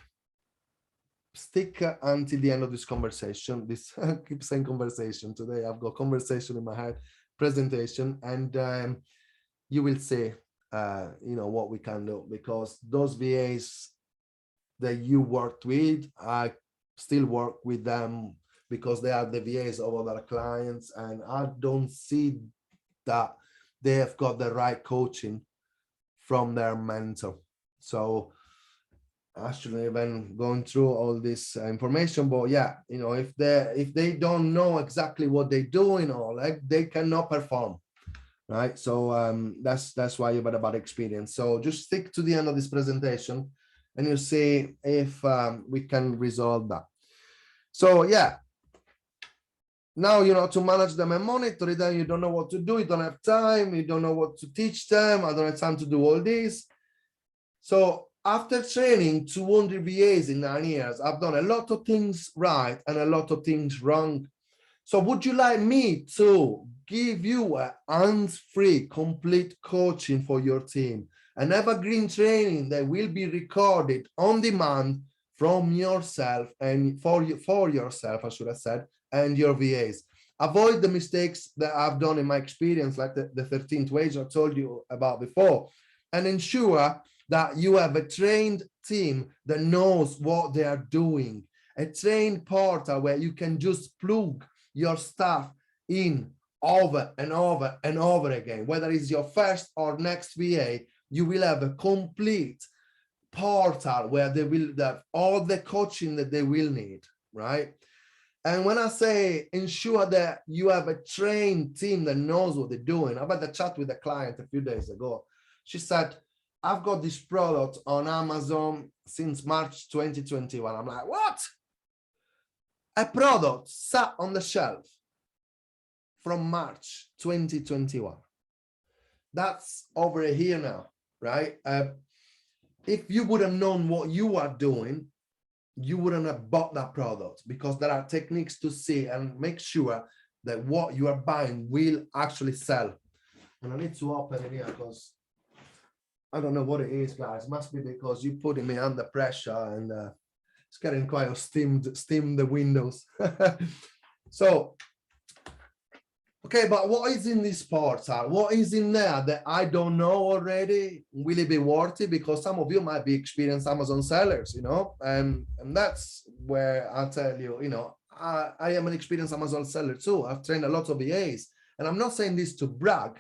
stick until the end of this conversation. This I keep saying conversation today. I've got conversation in my head, presentation, and you will see what we can do, because those VAs that you worked with, I still work with them because they are the VAs of other clients, and I don't see that they have got the right coaching from their mentor. So actually been going through all this information, but yeah, if they don't know exactly what they're doing, or like, they cannot perform, right? So that's why you've had a bad experience. So just stick to the end of this presentation and you see if we can resolve that. So yeah, now to manage them and monitor them. You don't know what to do, you don't have time, you don't know what to teach them. I don't have time to do all this. So after training 200 VAs in 9 years, I've done a lot of things right and a lot of things wrong. So would you like me to give you a hands-free complete coaching for your team, an evergreen training that will be recorded on demand from yourself and for yourself, I should have said, and your VAs? Avoid the mistakes that I've done in my experience, like the 13th wage I told you about before, and ensure that you have a trained team that knows what they are doing, a trained portal where you can just plug your stuff in over and over and over again. Whether it's your first or next VA, you will have a complete portal where they will have all the coaching that they will need, right? And when I say ensure that you have a trained team that knows what they're doing, I had a chat with a client a few days ago. She said, I've got this product on Amazon since March 2021. I'm like, what? A product sat on the shelf from March 2021. That's over here now, right? If you would have known what you are doing, you wouldn't have bought that product, because there are techniques to see and make sure that what you are buying will actually sell. And I need to open it here because I don't know what it is, guys. Must be because you're putting me under pressure, and it's getting quite steam the windows. So, okay, but what is in this portal? What is in there that I don't know already? Will it be worth it? Because some of you might be experienced Amazon sellers, you know, and that's where I tell you, you know, I am an experienced Amazon seller too. I've trained a lot of VAs, and I'm not saying this to brag,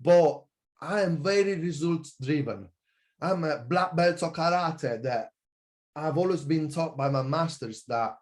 but I am very results driven. I'm a black belt of karate that I've always been taught by my masters that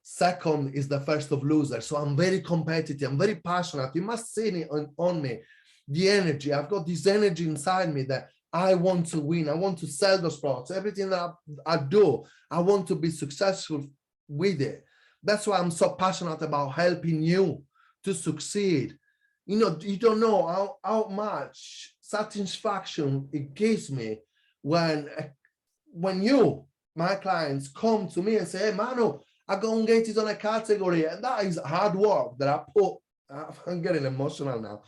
second is the first of losers. So I'm very competitive. I'm very passionate. You must see it on me, the energy. I've got this energy inside me that I want to win. I want to sell those products. Everything that I do, I want to be successful with it. That's why I'm so passionate about helping you to succeed. You know, you don't know how much satisfaction it gives me when you, my clients, come to me and say, hey, Manu, I got engaged on a category, and that is hard work that I put, I'm getting emotional now,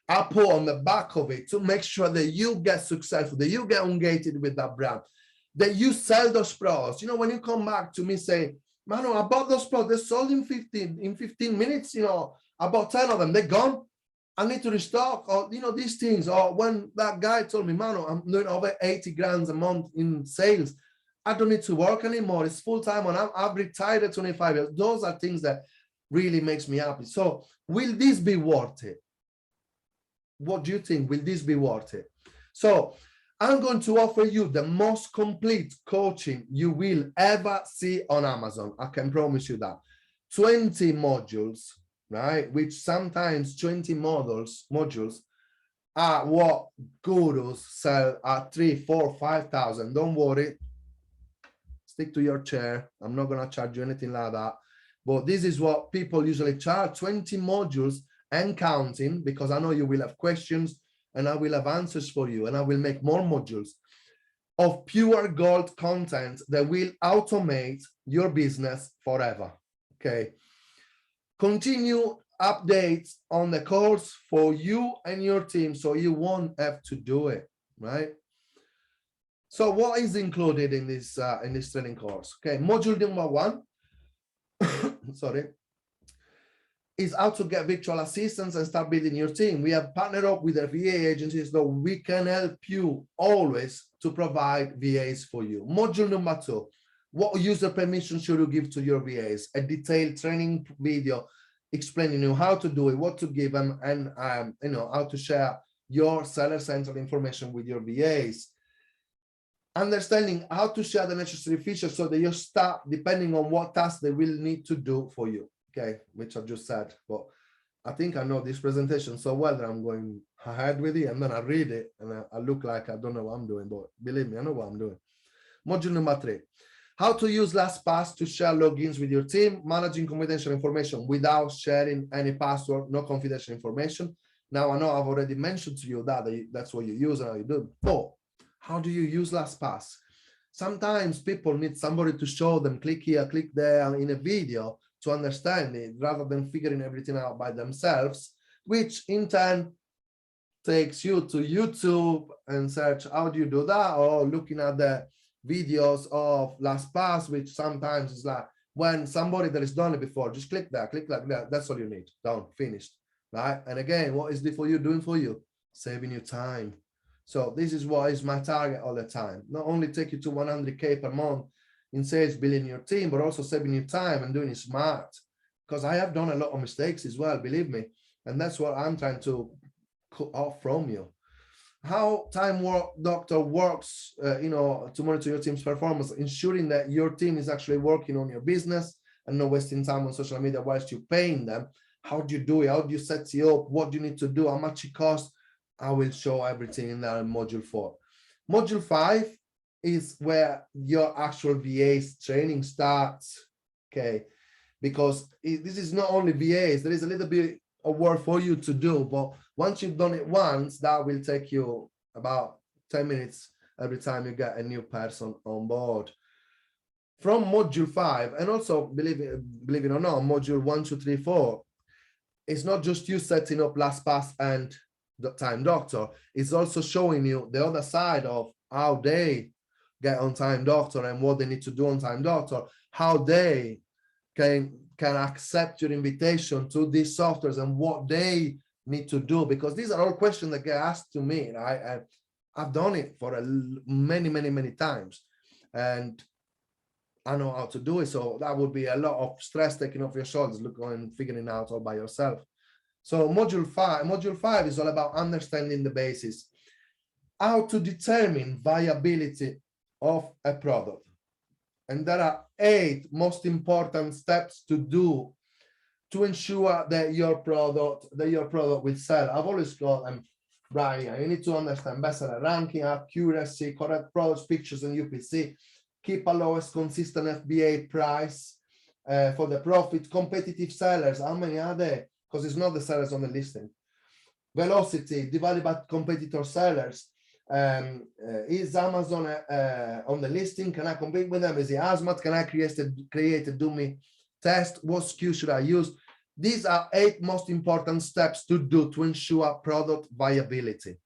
I put on the back of it to make sure that you get successful, that you get engaged with that brand, that you sell those products. You know, when you come back to me say, Manu, I bought those products, they sold in 15 minutes, you know, I bought 10 of them, they're gone. I need to restock, or, you know, these things. Or when that guy told me, Manu, I'm doing over 80 grand a month in sales, I don't need to work anymore. It's full time, and I've retired at 25 years. Those are things that really makes me happy. So will this be worth it? What do you think? Will this be worth it? So I'm going to offer you the most complete coaching you will ever see on Amazon. I can promise you that. 20 modules, right? Which sometimes 20 modules are what gurus sell at 3,000, 4,000, 5,000. Don't worry. Stick to your chair. I'm not going to charge you anything like that. But this is what people usually charge, 20 modules and counting, because I know you will have questions and I will have answers for you, and I will make more modules of pure gold content that will automate your business forever. Okay. Continue updates on the course for you and your team, so you won't have to do it, right? So what is included in this training course? Okay, module number 1, sorry, is how to get virtual assistants and start building your team. We have partnered up with a VA agencies, so we can help you always to provide VAs for you. Module number 2, what user permission should you give to your VAs? A detailed training video explaining you how to do it, what to give them, and you know, how to share your seller-centered information with your VAs. Understanding how to share the necessary features so that your staff, depending on what task they will need to do for you, okay, which I just said. But I think I know this presentation so well that I'm going ahead with it, and then I read it and I look like I don't know what I'm doing, but believe me, I know what I'm doing. Module number 3, how to use LastPass to share logins with your team, managing confidential information without sharing any password, no confidential information. Now, I know I've already mentioned to you that that's what you use and how you do, but how do you use LastPass? Sometimes people need somebody to show them, click here, click there in a video to understand it, rather than figuring everything out by themselves, which in turn takes you to YouTube and search, how do you do that? Or looking at the videos of LastPass, which sometimes is like, when somebody that has done it before, just click that, click like that. That's all you need. Done, finished, right? And again, what is it for you doing for you? Saving you time. So this is what is my target all the time. Not only take you to 100K per month in sales, building your team, but also saving you time and doing it smart. Because I have done a lot of mistakes as well, believe me. And that's what I'm trying to cut off from you. How Time Doctor works, you know, to monitor your team's performance, ensuring that your team is actually working on your business and not wasting time on social media whilst you're paying them. How do you do it? How do you set it up? What do you need to do? How much it costs? I will show everything in there in module 4. Module 5 is where your actual VA's training starts, okay? Because this is not only VAs, there is a little bit of work for you to do, but once you've done it once, that will take you about 10 minutes every time you get a new person on board. From module 5, and also believe it or not, module 1, 2, 3, 4, it's not just you setting up LastPass and the Time Doctor, it's also showing you the other side of how they get on Time Doctor and what they need to do on Time Doctor, how they can accept your invitation to these softwares and what they need to do, because these are all questions that get asked to me. I've done it for many times, and I know how to do it. So that would be a lot of stress taken off your shoulders, going figuring it out all by yourself. So module 5 is all about understanding the basis, how to determine viability of a product. And there are 8 most important steps to do to ensure that your product will sell. I've always got them right here. You need to understand bestseller ranking, accuracy, correct products, pictures, and UPC. Keep a lowest consistent FBA price for the profit. Competitive sellers, how many are there? Because it's not the sellers on the listing. Velocity divided by competitor sellers. Is Amazon on the listing? Can I compete with them? Is it Asmat? Can I create a dummy test? What SKU should I use? These are 8 most important steps to do to ensure product viability,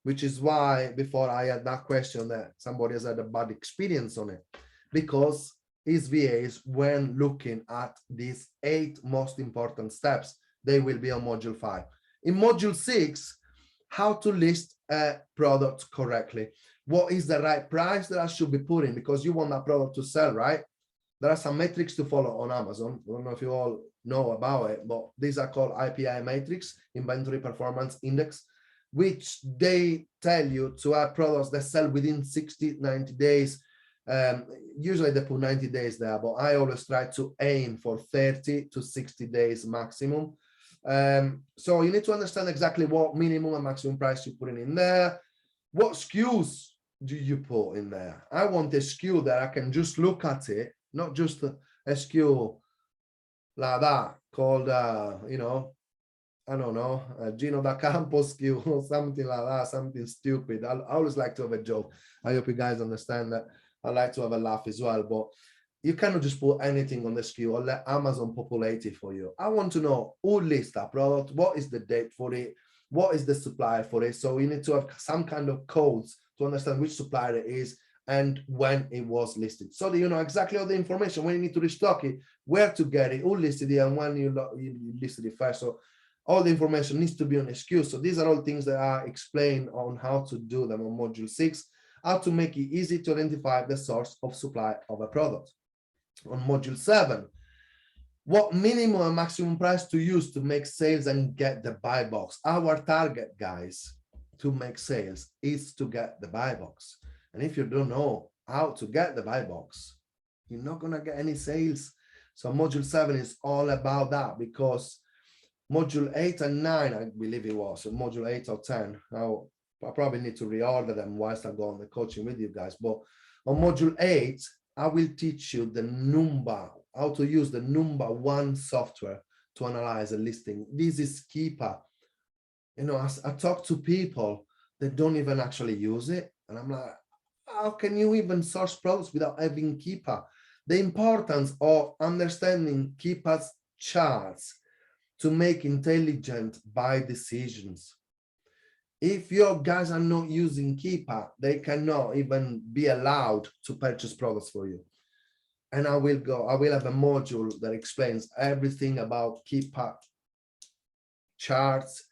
which is why before I had that question that somebody has had a bad experience on it, because his VAs, when looking at these 8 most important steps, they will be on module 5. In module 6, how to list a product correctly. What is the right price that I should be putting? Because you want that product to sell, right? There are some metrics to follow on Amazon. I don't know if you all know about it, but these are called IPI metrics, Inventory Performance Index, which they tell you to have products that sell within 60, 90 days. Usually they put 90 days there, but I always try to aim for 30 to 60 days maximum. So you need to understand exactly what minimum and maximum price you're putting in there. What SKUs do you put in there? I want a SKU that I can just look at it, not just a SKU like that called, you know, I don't know, Gino da Campo SKU or something like that, something stupid. I always like to have a joke. I hope you guys understand that. I like to have a laugh as well, but you cannot just put anything on the SKU or let Amazon populate it for you. I want to know who lists that product, what is the date for it, what is the supplier for it. So you need to have some kind of codes to understand which supplier it is and when it was listed, so that you know exactly all the information, when you need to restock it, where to get it, who listed it, and when you listed it first. So all the information needs to be on a SKU. So these are all things that are explained on how to do them on module 6, how to make it easy to identify the source of supply of a product. On module 7, what minimum and maximum price to use to make sales and get the buy box. Our target, guys, to make sales is to get the buy box. And if you don't know how to get the buy box, you're not going to get any sales. So module 7 is all about that, because module 8 and 9, I believe it was, module 8 or 10. Now, I probably need to reorder them whilst I go on the coaching with you guys. But on module 8, I will teach you how to use the number 1 software to analyze a listing. This is Keeper. You know, I talk to people that don't even actually use it. And I'm like, how can you even source products without having Keeper? The importance of understanding Keeper's charts to make intelligent buy decisions. If your guys are not using Keeper, they cannot even be allowed to purchase products for you. And I will have a module that explains everything about Keeper charts,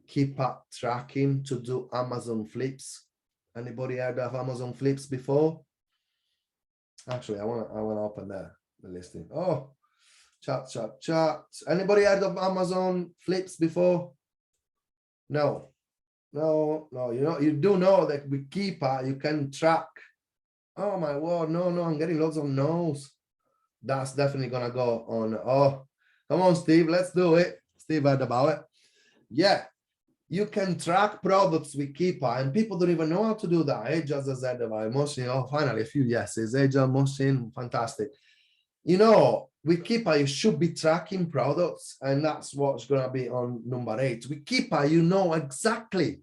Keeper tracking to do Amazon flips. Anybody heard of Amazon flips before? Actually, I want to open the listing. Oh, chat. Anybody heard of Amazon flips before? No. You do know that with Keeper you can track. Oh my word, no, I'm getting lots of no's. That's definitely gonna go on. Oh, come on, Steve, let's do it. Steve heard about it. Yeah, you can track products with Keeper, and people don't even know how to do that. Hey, just as I emotion. Oh, finally a few yeses. Hey, John Motion, fantastic. You know, you should be tracking products, and that's what's going to be on number 8. With Keeper, you know exactly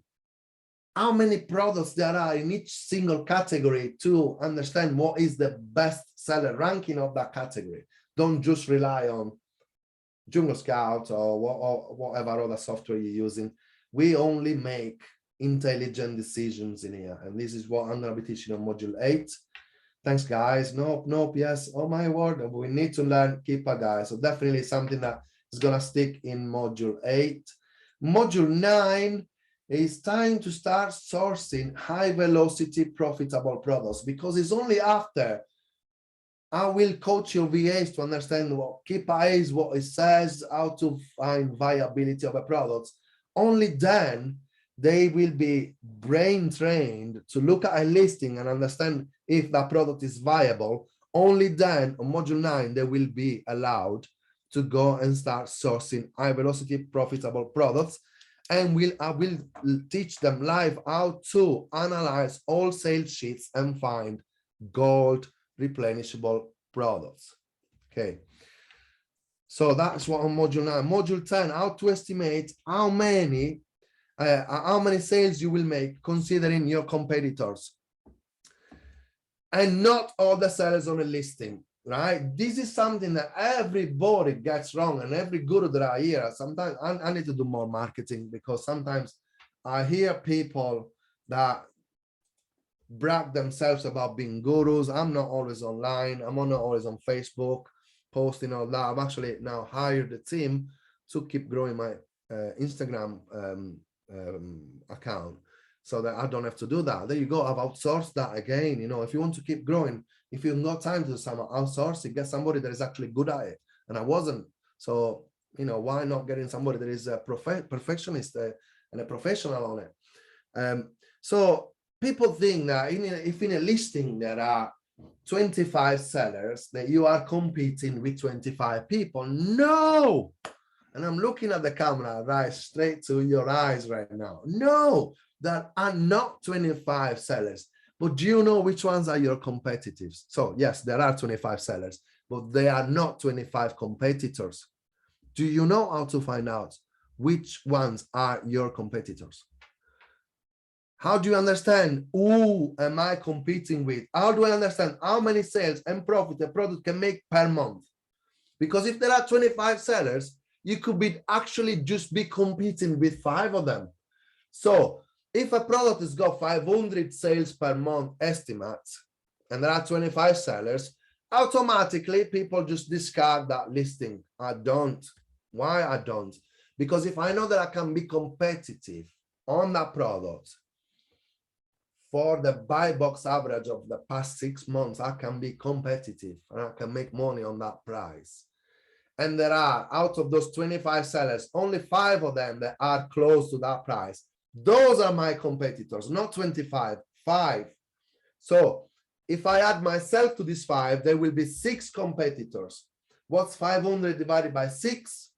how many products there are in each single category to understand what is the best seller ranking of that category. Don't just rely on Jungle Scout or whatever other software you're using. We only make intelligent decisions in here, and this is what I'm going to be teaching on module 8. Thanks, guys. Nope, yes. Oh my word, we need to learn Keeper, guys. So definitely something that is going to stick in module 8. Module 9 is time to start sourcing high velocity profitable products, because it's only after I will coach your VAs to understand what Keeper is, what it says, how to find viability of a product. Only then they will be brain trained to look at a listing and understand if that product is viable. Only then on module 9, they will be allowed to go and start sourcing high velocity profitable products. And I will teach them live how to analyze all sales sheets and find gold replenishable products. Okay. So that's what on module 9. Module 10, how to estimate how many sales you will make considering your competitors and not all the sellers on a listing, right? This is something that everybody gets wrong, and every guru that I hear, sometimes I need to do more marketing, because sometimes I hear people that brag themselves about being gurus. I'm not always online. I'm not always on Facebook posting all that. I've actually now hired a team to keep growing my Instagram account, so that I don't have to do that. There you go. I've outsourced that again. You know, if you want to keep growing, if you've got time to do some outsourcing, get somebody that is actually good at it. And I wasn't. So, you know, why not getting somebody that is a perfectionist and a professional on it? So people think that if in a listing there are 25 sellers, that you are competing with 25 people. No. And I'm looking at the camera right straight to your eyes right now. No, there are not 25 sellers. But do you know which ones are your competitors? So yes, there are 25 sellers, but they are not 25 competitors. Do you know how to find out which ones are your competitors? How do you understand who am I competing with? How do I understand how many sales and profit a product can make per month? Because if there are 25 sellers, you could be actually just be competing with 5 of them. So if a product has got 500 sales per month estimates, and there are 25 sellers, automatically people just discard that listing. I don't. Why I don't? Because if I know that I can be competitive on that product for the buy box average of the past 6 months, I can be competitive and I can make money on that price. And there are, out of those 25 sellers, only 5 of them that are close to that price. Those are my competitors, not 25, 5. So if I add myself to these 5, there will be 6 competitors. What's 500 divided by 6?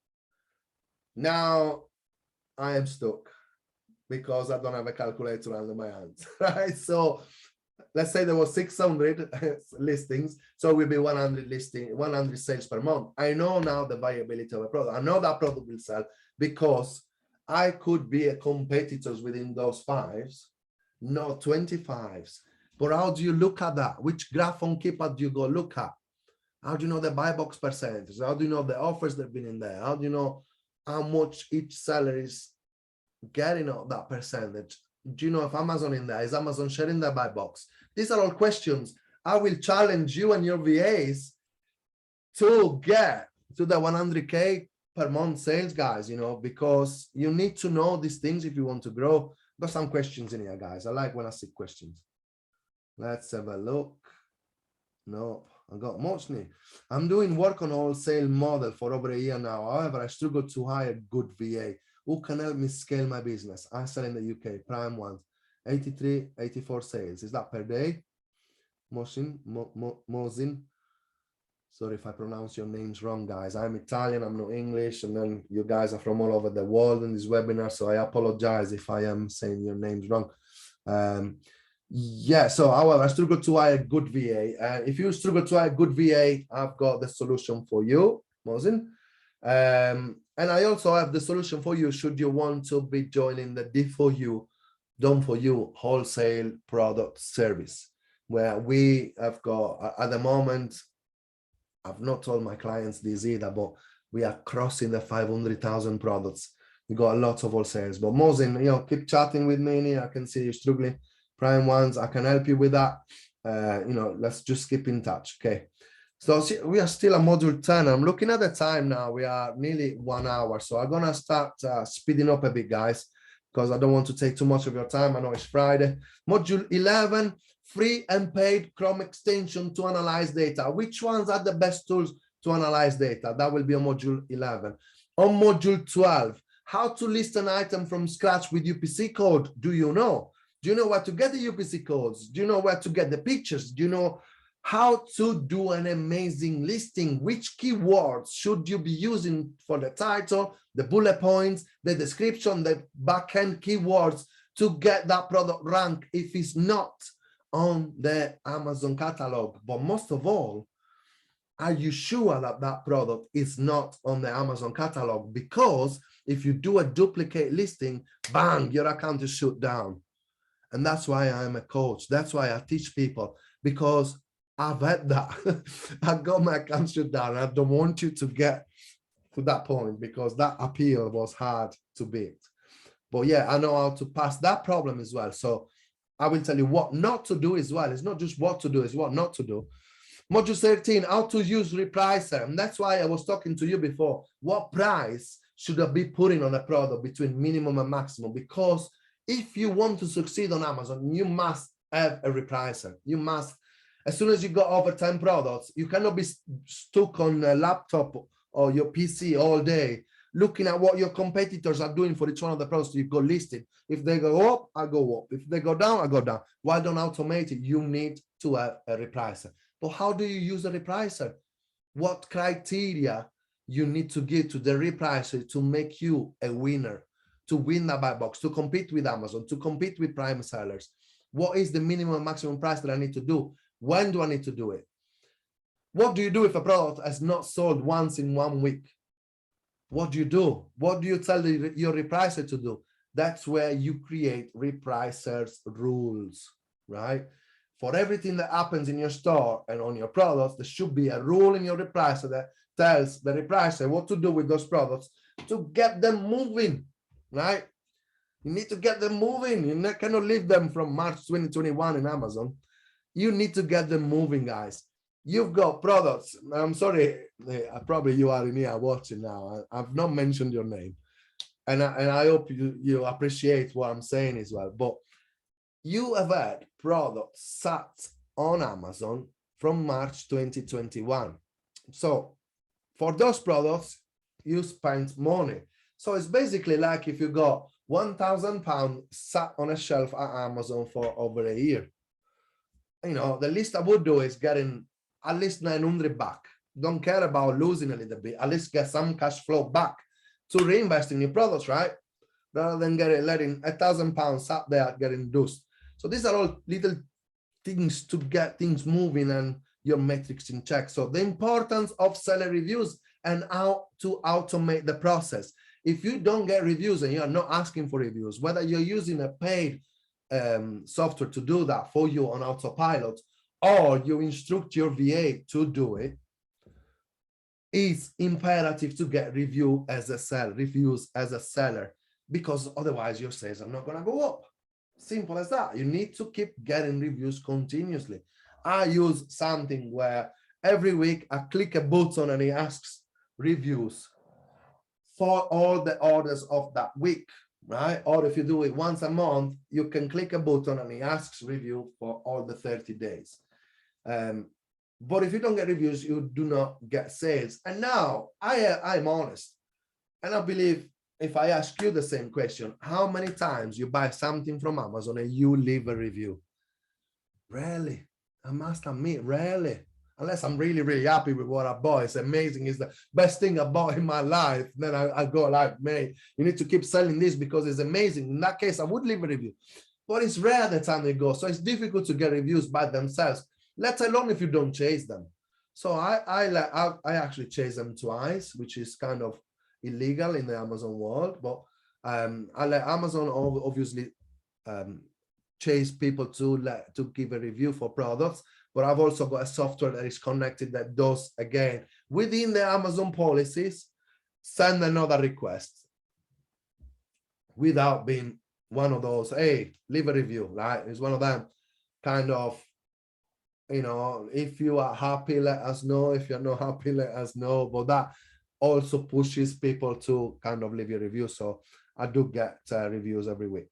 Now I am stuck because I don't have a calculator under my hands, right? So let's say there was 600 listings, so it will be 100 sales per month. I know now the viability of a product. I know that product will sell because I could be a competitors within those 5s, not 25s. But how do you look at that? Which graph on Keeper do you go look at? How do you know the buy box percentage? How do you know the offers that have been in there? How do you know how much each seller is getting of that percentage? Do you know if Amazon in there? Is Amazon sharing their buy box? These are all questions. I will challenge you and your VAs to get to the 100K per month sales, guys, you know, because you need to know these things if you want to grow. Got some questions in here, guys. I like when I see questions. Let's have a look. No, I got mostly. I'm doing work on wholesale model for over a year now. However, I struggle to hire good VA who can help me scale my business. I sell in the UK, prime ones, 83, 84 sales. Is that per day? Mosin. Sorry if I pronounce your names wrong, guys. I'm Italian, I'm not English, and then you guys are from all over the world in this webinar, so I apologize if I am saying your names wrong. Yeah, so however, I struggle to hire a good VA. If you struggle to hire a good VA, I've got the solution for you, Mosin. And I also have the solution for you should you want to be joining the D4U, done for you wholesale product service, where we have got at the moment, I've not told my clients this either, but we are crossing the 500,000 products. We got a lot of wholesales, but Mosin, keep chatting with me here. I can see you're struggling. Prime ones, I can help you with that. Let's just keep in touch. Okay. So we are still on module 10. I'm looking at the time now. We are nearly 1 hour. So I'm going to start speeding up a bit, guys, because I don't want to take too much of your time. I know it's Friday. Module 11, free and paid Chrome extension to analyze data. Which ones are the best tools to analyze data? That will be on module 11. On module 12, how to list an item from scratch with UPC code. Do you know? Do you know where to get the UPC codes? Do you know where to get the pictures? Do you know how to do an amazing listing? Which keywords should you be using for the title, the bullet points, the description, the backend keywords to get that product rank if it's not on the Amazon catalog? But most of all, are you sure that that product is not on the Amazon catalog? Because if you do a duplicate listing, bang, your account is shut down. And that's why I'm a coach. That's why I teach people, because I've had that. I got my account shut down. I don't want you to get to that point, because that appeal was hard to beat. But yeah, I know how to pass that problem as well. So I will tell you what not to do as well. It's not just what to do, it's what not to do. Module 13, how to use repricer. And that's why I was talking to you before. What price should I be putting on a product between minimum and maximum? Because if you want to succeed on Amazon, you must have a repricer. You must, as soon as you got over 10 products, you cannot be stuck on a laptop or your PC all day looking at what your competitors are doing for each one of the products you've got listed. If they go up, I go up. If they go down, I go down. Why don't automate it? You need to have a repricer. But how do you use a repricer? What criteria you need to give to the repricer to make you a winner, to win the buy box, to compete with Amazon, to compete with prime sellers? What is the minimum and maximum price that I need to do? When do I need to do it? What do you do if a product has not sold once in 1 week? What do you do? What do you tell your repricer to do? That's where you create repricers rules, right? For everything that happens in your store and on your products, there should be a rule in your repricer that tells the repricer what to do with those products to get them moving, right? You need to get them moving. You cannot leave them from March 2021 in Amazon. You need to get them moving, guys. You've got products. I'm sorry, probably you are in here watching now. I've not mentioned your name. And I hope you appreciate what I'm saying as well. But you have had products sat on Amazon from March 2021. So for those products, you spent money. So it's basically like if you got £1,000 sat on a shelf at Amazon for over a year. The least I would do is getting at least 900 back. Don't care about losing a little bit. At least get some cash flow back to reinvest in your products, right? Rather than letting £1,000 sat there getting dust. So these are all little things to get things moving and your metrics in check. So the importance of seller reviews and how to automate the process. If you don't get reviews and you're not asking for reviews, whether you're using a paid software to do that for you on autopilot, or you instruct your VA to do it, it's imperative to get reviews as a seller, because otherwise your sales are not going to go up. Simple as that. You need to keep getting reviews continuously. I use something where every week I click a button and it asks reviews for all the orders of that week, right? Or if you do it once a month, you can click a button and it asks review for all the 30 days. But if you don't get reviews, you do not get sales. And now I'm honest, and I believe if I ask you the same question, how many times you buy something from Amazon and you leave a review? Rarely. I must admit, rarely. Unless I'm really, really happy with what I bought. It's amazing. It's the best thing I bought in my life. Then I go like, mate, you need to keep selling this because it's amazing. In that case, I would leave a review. but it's rare the time they go. So it's difficult to get reviews by themselves, let alone if you don't chase them. So I actually chase them twice, which is kind of illegal in the Amazon world, but I let Amazon obviously chase people to give a review for products, but I've also got a software that is connected that does, again, within the Amazon policies, send another request without being one of those, hey, leave a review, right? It's one of them kind of, you know, if you are happy, let us know. If you're not happy, let us know. But that also pushes people to kind of leave a review. So I do get reviews every week.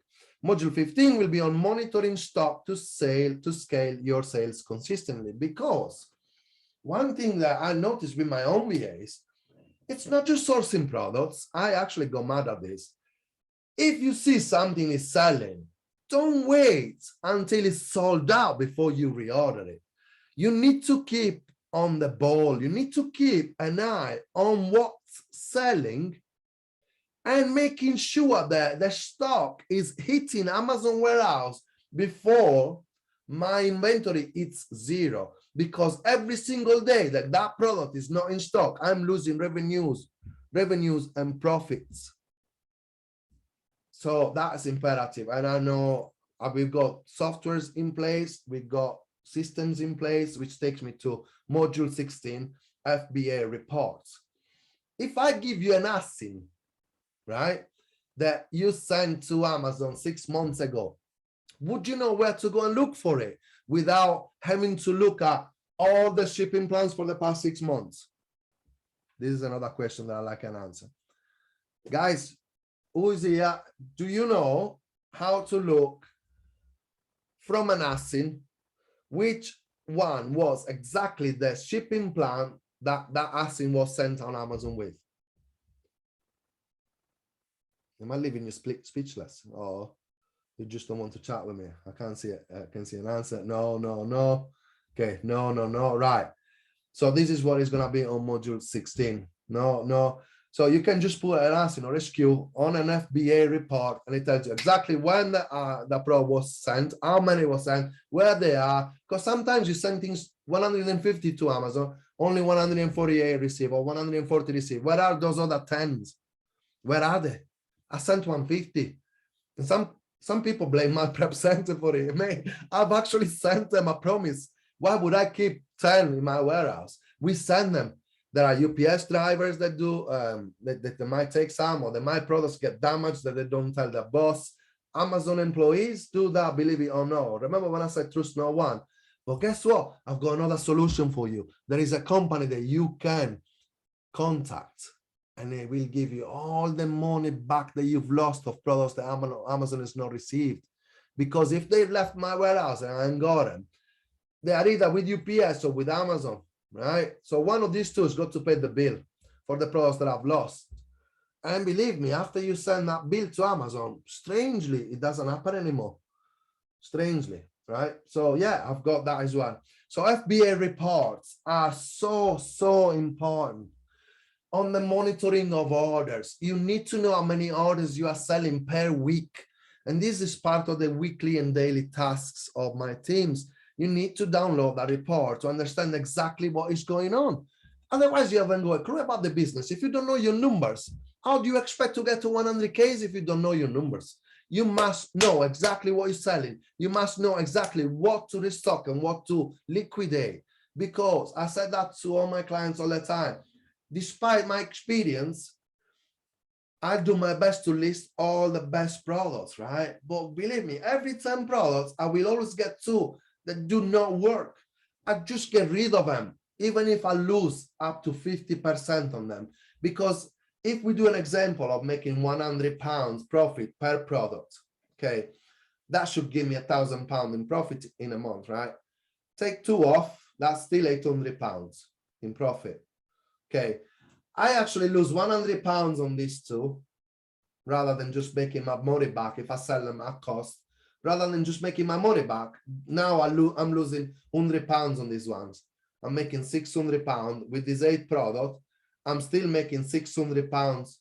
Module 15 will be on monitoring stock to scale your sales consistently, because one thing that I noticed with my own VAs, it's not just sourcing products. I actually go mad at this. If you see something is selling, don't wait until it's sold out before you reorder it. You need to keep on the ball. You need to keep an eye on what's selling and making sure that the stock is hitting Amazon warehouse before my inventory hits zero. Because every single day that that product is not in stock, I'm losing revenues and profits. So that's imperative. And I know we've got softwares in place, we've got systems in place, which takes me to module 16, FBA reports. If I give you an ASIN, right, that you sent to Amazon 6 months ago, would you know where to go and look for it without having to look at all the shipping plans for the past 6 months? This is another question that I like an answer. Guys, who is here? Do you know how to look from an ASIN which one was exactly the shipping plan that that ASIN was sent on Amazon with? Am I leaving you speechless, or you just don't want to chat with me? I can't see it. I can see an answer. No. Okay, no. Right. So this is what is going to be on module 16. No. So you can just put an ASIN or SKU on an FBA report, and it tells you exactly when the product was sent, how many was sent, where they are. Because sometimes you send things 150 to Amazon, only 148 receive or 140 receive. Where are those other 10s? Where are they? I sent 150. And some people blame my prep center for it. Mate, I've actually sent them, I promise. Why would I keep 10 in my warehouse? We send them. There are UPS drivers that do, that they might take some, or my products get damaged that they don't tell their boss. Amazon employees do that, believe it or not. Remember when I said trust no one? But guess what? I've got another solution for you. There is a company that you can contact, and they will give you all the money back that you've lost of products that Amazon has not received. Because if they've left my warehouse and I ain't got them, they are either with UPS or with Amazon, right? So one of these two has got to pay the bill for the products that I've lost. And believe me, after you send that bill to Amazon, strangely, it doesn't happen anymore. Strangely, right? So yeah, I've got that as well. So FBA reports are so important. On the monitoring of orders, you need to know how many orders you are selling per week. And this is part of the weekly and daily tasks of my teams. You need to download that report to understand exactly what is going on. Otherwise, you haven't got a clue about the business. If you don't know your numbers, how do you expect to get to 100Ks if you don't know your numbers? You must know exactly what you're selling. You must know exactly what to restock and what to liquidate. Because I said that to all my clients all the time. Despite my experience, I do my best to list all the best products, right? But believe me, every 10 products, I will always get 2 that do not work. I just get rid of them, even if I lose up to 50% on them. Because if we do an example of making £100 profit per product, okay, that should give me £1,000 in profit in a month, right? Take 2 off, that's still £800 in profit. Okay, I actually lose £100 on these 2 rather than just making my money back if I sell them at cost. Rather than just making my money back, now I'm losing £100 on these ones. I'm making £600 with these 8 products. I'm still making £600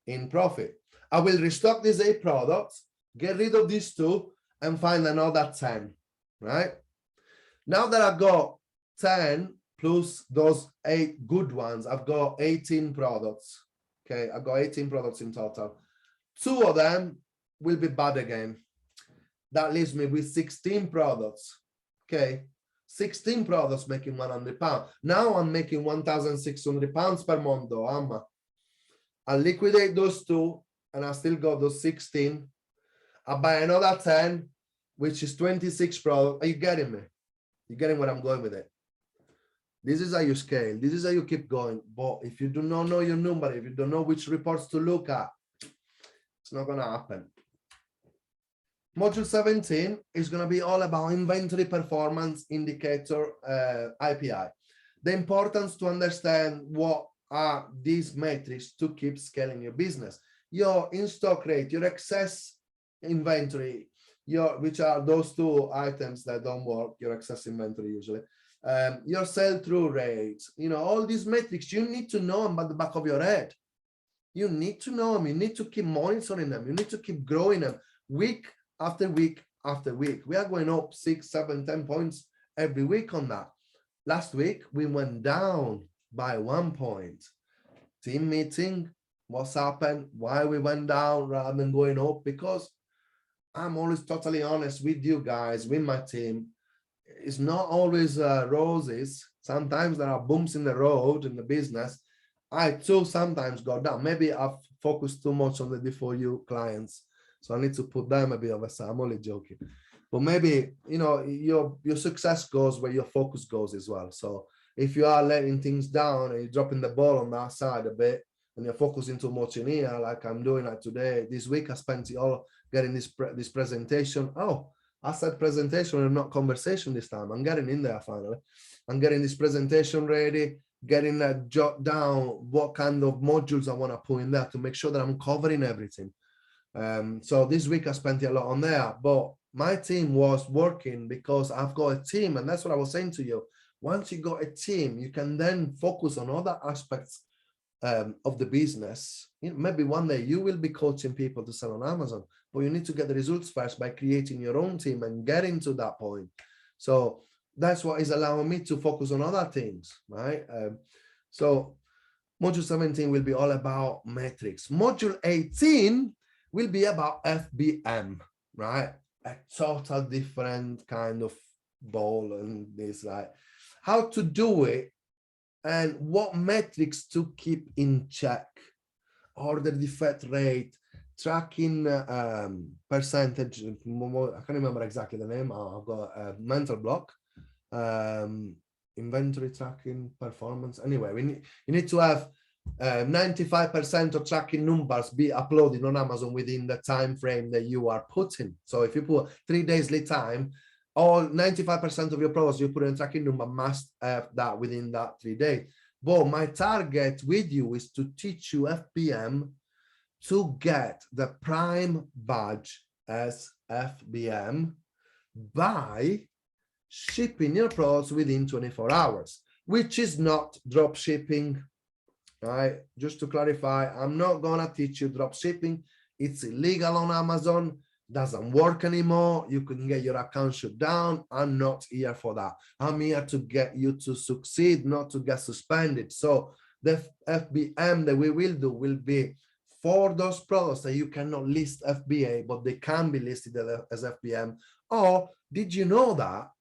in profit. I will restock these 8 products, get rid of these 2, and find another 10, right? Now that I've got 10 plus those 8 good ones, I've got 18 products. Okay, I've got 18 products in total. 2 of them will be bad again. That leaves me with 16 products. Okay, 16 products making £100. Now I'm making £1,600 per month though, I liquidate those 2 and I still got those 16. I buy another 10, which is 26 products. Are you getting me? You're getting where I'm going with it. This is how you scale. This is how you keep going. But if you do not know your number, if you don't know which reports to look at, it's not going to happen. Module 17 is going to be all about inventory performance indicator, IPI. The importance to understand what are these metrics to keep scaling your business. Your in-stock rate, your excess inventory, which are those 2 items that don't work, your excess inventory usually, your sell-through rates, you know, all these metrics, you need to know them at the back of your head. You need to know them. You need to keep monitoring them. You need to keep growing them week after week after week. We are going up 6, 7, 10 points every week on that. Last week, we went down by 1 point. Team meeting, what's happened, why we went down rather than going up, because I'm always totally honest with you guys, with my team. It's not always roses. Sometimes there are bumps in the road in the business. I too sometimes go down. Maybe I've focused too much on the D4U clients, so I need to put them a bit of a side. I'm only joking. But maybe, you know, your success goes where your focus goes as well. So if you are letting things down and you're dropping the ball on that side a bit, and you're focusing too much in here, like I'm doing like today, this week I spent it all getting this presentation. Oh, I said presentation and not conversation this time. I'm getting in there finally. I'm getting this presentation ready, getting that jot down what kind of modules I want to put in there to make sure that I'm covering everything. So this week I spent a lot on there, but my team was working because I've got a team, and that's what I was saying to you. Once you got a team, you can then focus on other aspects of the business. You know, maybe one day you will be coaching people to sell on Amazon, but you need to get the results first by creating your own team and getting to that point. So that's what is allowing me to focus on other things, right? So module 17 will be all about metrics. Module 18 will be about FBM, right? A total different kind of ball, and this, like how to do it and what metrics to keep in check. Order defect rate, tracking percentage. I can't remember exactly the name. I've got a mental block. Inventory tracking, performance. Anyway, you need to have 95% of tracking numbers be uploaded on Amazon within the time frame that you are putting. So if you put 3 days lead time, all 95% of your products you put in tracking number must have that within that 3 days. But my target with you is to teach you FBM to get the Prime badge as FBM by shipping your products within 24 hours, which is not drop shipping. Right? Just to clarify, I'm not gonna teach you drop shipping. It's illegal on Amazon, doesn't work anymore. You can get your account shut down. I'm not here for that. I'm here to get you to succeed, not to get suspended. So the FBM that we will do will be for those products that you cannot list FBA, but they can be listed as FBM. Or did you know that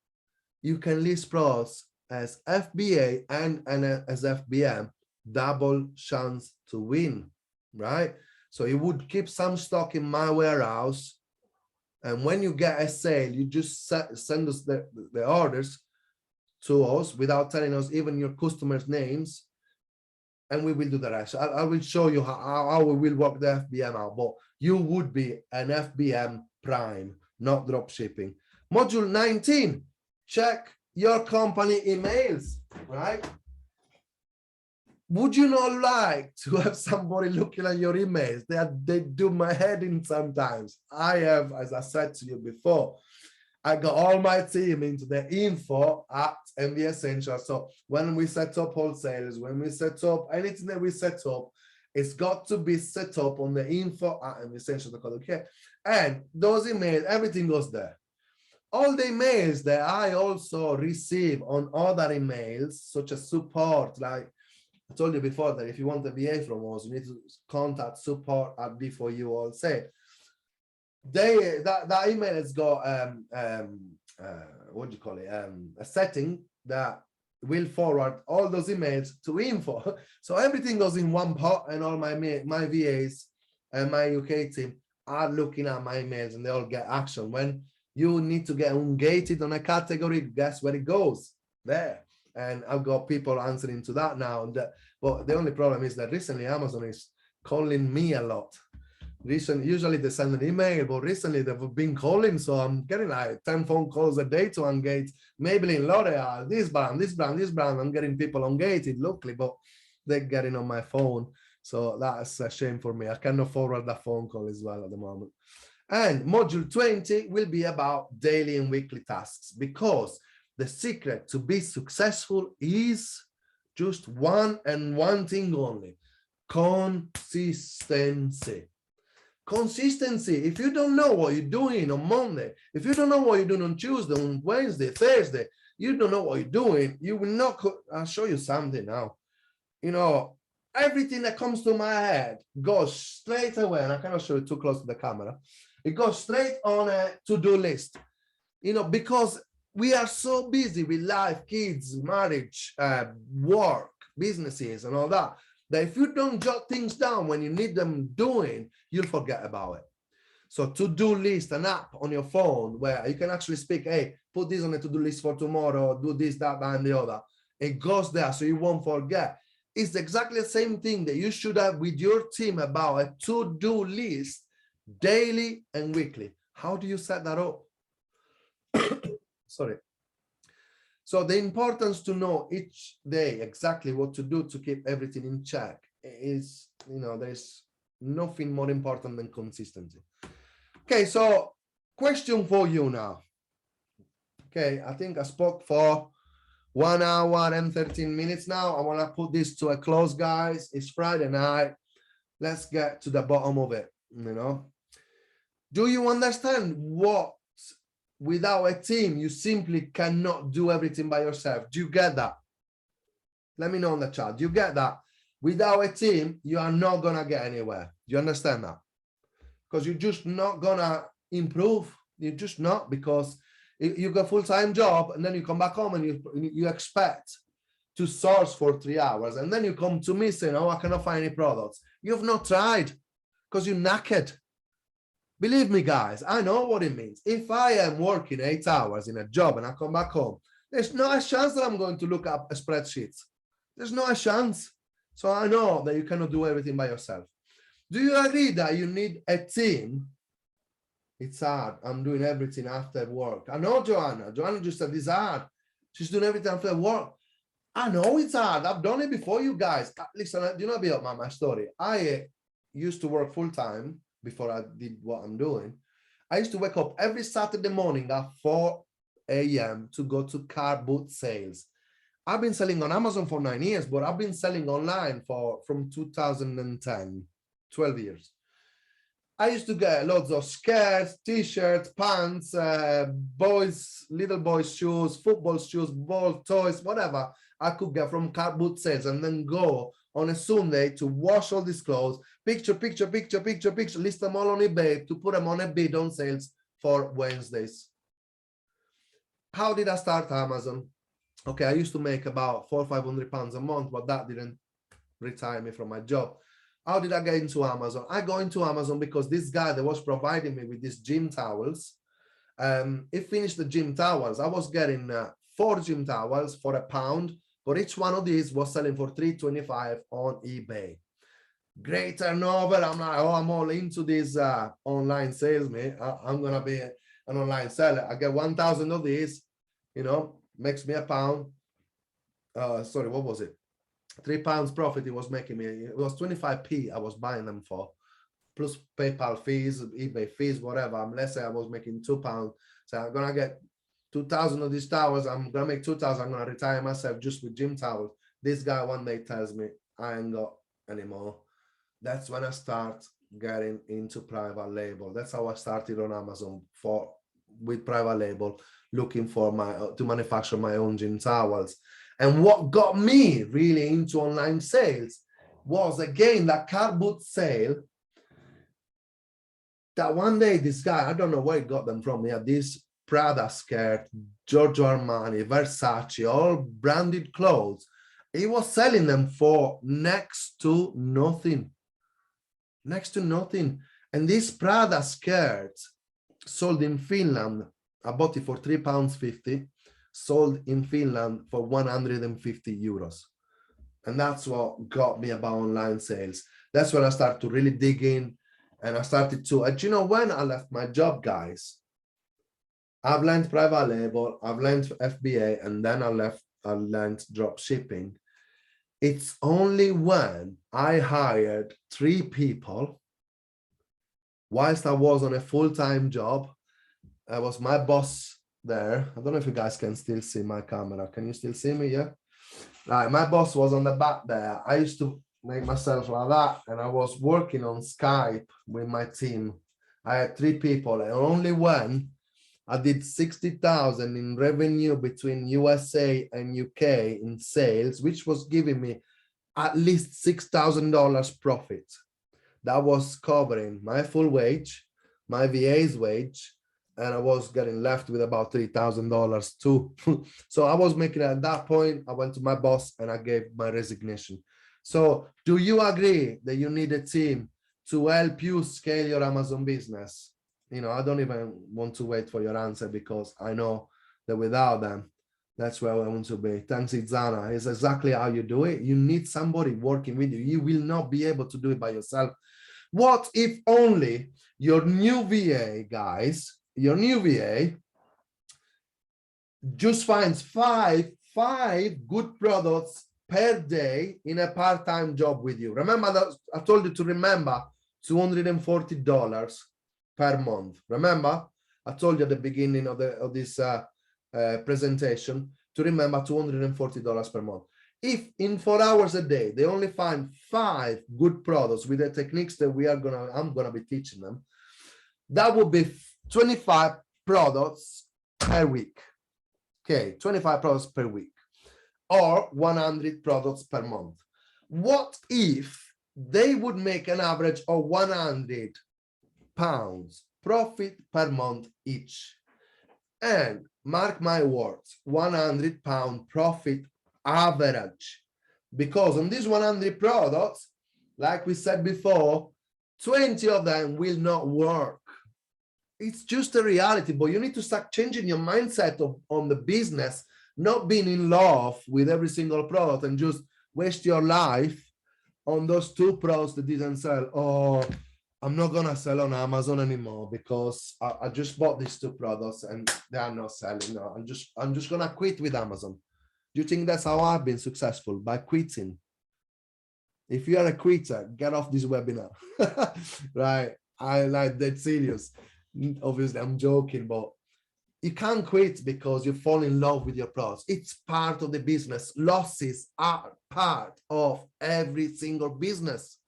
you can list products as FBA and as FBM? Double chance to win, right? So you would keep some stock in my warehouse, and when you get a sale, you just send us the orders to us without telling us even your customers' names, and we will do the rest. I will show you how we will work the FBM out, but you would be an FBM Prime, not drop shipping. Module 19, check your company emails, right? Would you not like to have somebody looking at your emails? They do my head in sometimes. I have, as I said to you before, I got all my team into the info at MBA Essential. So when we set up wholesalers, when we set up anything that we set up, it's got to be set up on the info at MBA Essential. Okay. And those emails, everything goes there. All the emails that I also receive on other emails, such as support, like I told you before that if you want a VA from us, you need to contact support at B4U Wholesale. That email has got what do you call it? A setting that will forward all those emails to info. So everything goes in one pot, and all my VAs and my UK team are looking at my emails, and they all get action. When you need to get ungated on a category, guess where it goes? There. And I've got people answering to that now. But the only problem is that recently Amazon is calling me a lot. Usually they send an email, but recently they've been calling, so I'm getting like 10 phone calls a day to ungate. Maybelline, L'Oreal, this brand. I'm getting people ungated, luckily, but they're getting on my phone. So that's a shame for me. I cannot forward that phone call as well at the moment. And module 20 will be about daily and weekly tasks, because the secret to be successful is just one thing only: consistency. Consistency. If you don't know what you're doing on Monday, if you don't know what you're doing on Tuesday, on Wednesday, Thursday, you don't know what you're doing, you will not. I'll show you something now. You know, everything that comes to my head goes straight away, and I cannot show it too close to the camera. It goes straight on a to-do list, you know, because we are so busy with life, kids, marriage, work, businesses, and all that, that if you don't jot things down when you need them doing, you'll forget about it. So to-do list, an app on your phone where you can actually speak, hey, put this on the to-do list for tomorrow, do this, that, and the other. It goes there so you won't forget. It's exactly the same thing that you should have with your team about a to-do list daily and weekly. How do you set that up? Sorry. So the importance to know each day exactly what to do to keep everything in check is, you know, there's nothing more important than consistency. Okay, so question for you now. Okay, I think I spoke for 1 hour and 13 minutes now. I want to put this to a close, guys. It's Friday night. Let's get to the bottom of it, you know. Do you understand what, without a team, you simply cannot do everything by yourself? Do you get that? Let me know in the chat. Do you get that? Without a team, you are not going to get anywhere. Do you understand that? Because you're just not going to improve. You're just not, because you got a full-time job and then you come back home and you expect to source for 3 hours. And then you come to me saying, oh, I cannot find any products. You've not tried because you're knackered. Believe me, guys, I know what it means. If I am working 8 hours in a job and I come back home, there's not a chance that I'm going to look up a spreadsheet. There's not a chance. So I know that you cannot do everything by yourself. Do you agree that you need a team? It's hard. I'm doing everything after work. I know Joanna. Joanna just said it's hard. She's doing everything after work. I know it's hard. I've done it before, you guys. Listen, do you know a bit about my story? I used to work full-time before I did what I'm doing. I used to wake up every Saturday morning at 4 a.m. to go to car boot sales. I've been selling on Amazon for 9 years, but I've been selling online from 2010, 12 years. I used to get loads of skirts, t-shirts, pants, little boys' shoes, football shoes, ball toys, whatever I could get from car boot sales, and then go on a Sunday to wash all these clothes, picture, list them all on eBay to put them on a bid on sales for Wednesdays. How did I start Amazon? Okay, I used to make about £400 or £500 a month, but that didn't retire me from my job. How did I get into Amazon? I got into Amazon because this guy that was providing me with these gym towels, he finished the gym towels. I was getting 4 gym towels for £1, but each one of these was selling for $3.25 on eBay. Great turnover. I'm like, oh, I'm all into this online sales, man. I'm going to be an online seller. I get 1,000 of these, you know, makes me £1. Sorry, what was it? £3 profit it was making me. It was 25p I was buying them for, plus PayPal fees, eBay fees, whatever. Let's say I was making £2. So I'm going to get 2,000 of these towels. I'm going to make 2,000. I'm going to retire myself just with gym towels. This guy one day tells me I ain't got any more. That's when I start getting into private label. That's how I started on Amazon with private label, looking for to manufacture my own gym towels. And what got me really into online sales was, again, that car boot sale. That one day, this guy, I don't know where he got them from. He had this Prada skirt, Giorgio Armani, Versace, all branded clothes. He was selling them for next to nothing. Next to nothing. And this Prada skirt sold in Finland. I bought it for £3.50, sold in Finland for 150 euros. And that's what got me about online sales. That's when I started to really dig in. And I started to, and you know, when I left my job, guys, I've learned private label, I've learned FBA, and then I learned drop shipping. It's only when I hired 3 people, whilst I was on a full-time job. I was my boss there. I don't know if you guys can still see my camera. Can you still see me? Yeah. Right. My boss was on the back there. I used to make myself like that, and I was working on Skype with my team. I had 3 people, and only when I did 60,000 in revenue between USA and UK in sales, which was giving me at least $6,000 profit. That was covering my full wage, my VA's wage, and I was getting left with about $3,000 too. So I was making, at that point, I went to my boss and I gave my resignation. So do you agree that you need a team to help you scale your Amazon business? You know, I don't even want to wait for your answer, because I know that without them, that's where I want to be. Thanks, Itzana. It's exactly how you do it. You need somebody working with you. You will not be able to do it by yourself. What if only your new VA, guys, your new VA just finds five good products per day in a part-time job with you? Remember that I told you to remember $240 per month. Remember, I told you at the beginning of this presentation to remember $240 per month. If in 4 hours a day they only find 5 good products with the techniques that I'm gonna be teaching them, that would be 25 products per week. Okay, 25 products per week, or 100 products per month. What if they would make an average of £100 profit per month each? And mark my words, £100 profit average, because on these 100 products, like we said before, 20 of them will not work. It's just a reality, but you need to start changing your mindset on the business, not being in love with every single product and just waste your life on those 2 products that didn't sell. Oh, I'm not gonna sell on Amazon anymore because I just bought these 2 products and they are not selling. No, I'm just gonna quit with Amazon. Do you think that's how I've been successful? By quitting? If you are a quitter, get off this webinar. Right? I like that serious. Obviously, I'm joking, but you can't quit because you fall in love with your products. It's part of the business. Losses are part of every single business.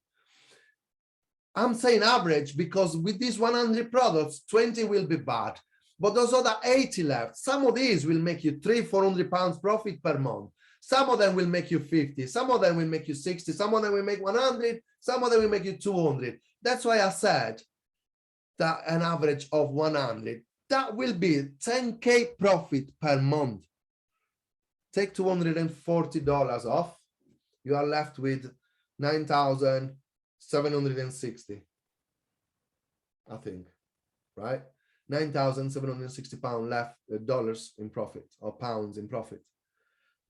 I'm saying average because with these 100 products, 20 will be bad. But those other 80 left, some of these will make you £300-400 profit per month. Some of them will make you 50. Some of them will make you 60. Some of them will make 100. Some of them will make you 200. That's why I said that an average of 100, that will be 10K profit per month. Take $240 off. You are left with 9,760, I think, right? 9,760 pounds left, dollars in profit, or pounds in profit.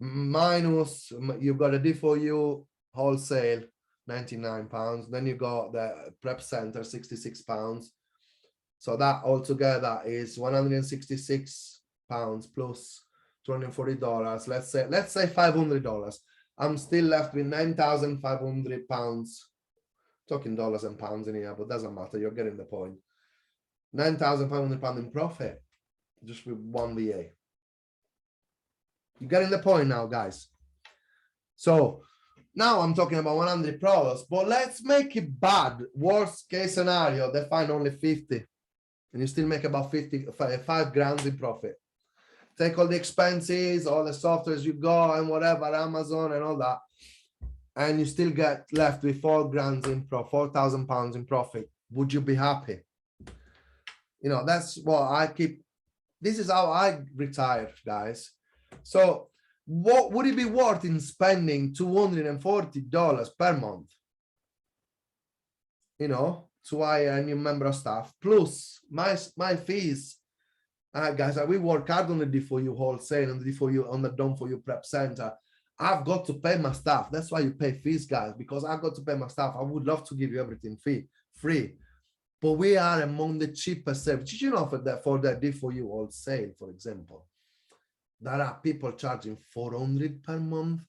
Minus, you've got a D4U wholesale, £99. Then you got the prep center, £66. So that altogether is £166 plus $240. Let's say $500. I'm still left with £9,500. Talking dollars and pounds in here, but doesn't matter. You're getting the point. £9,500 in profit just with one VA. You're getting the point now, guys. So Now I'm talking about 100 products, but let's make it bad. Worst case scenario, they find only 50 and you still make about 5 grand in profit. Take all the expenses, all the softwares you got and whatever, Amazon and all that, and you still get left with 4 grand in profit, 4,000 pounds in profit. Would you be happy? You know, that's what I keep. This is how I retire, guys. So what would it be worth in spending $240 per month, you know, to hire a new member of staff, plus my fees? Guys, we work hard on the D4U wholesale and the D4U on the Done For You prep center. I've got to pay my staff. That's why you pay fees, guys, because I've got to pay my staff. I would love to give you everything free, but we are among the cheapest services. You know, for that D4U wholesale, for example, there are people charging $400 per month.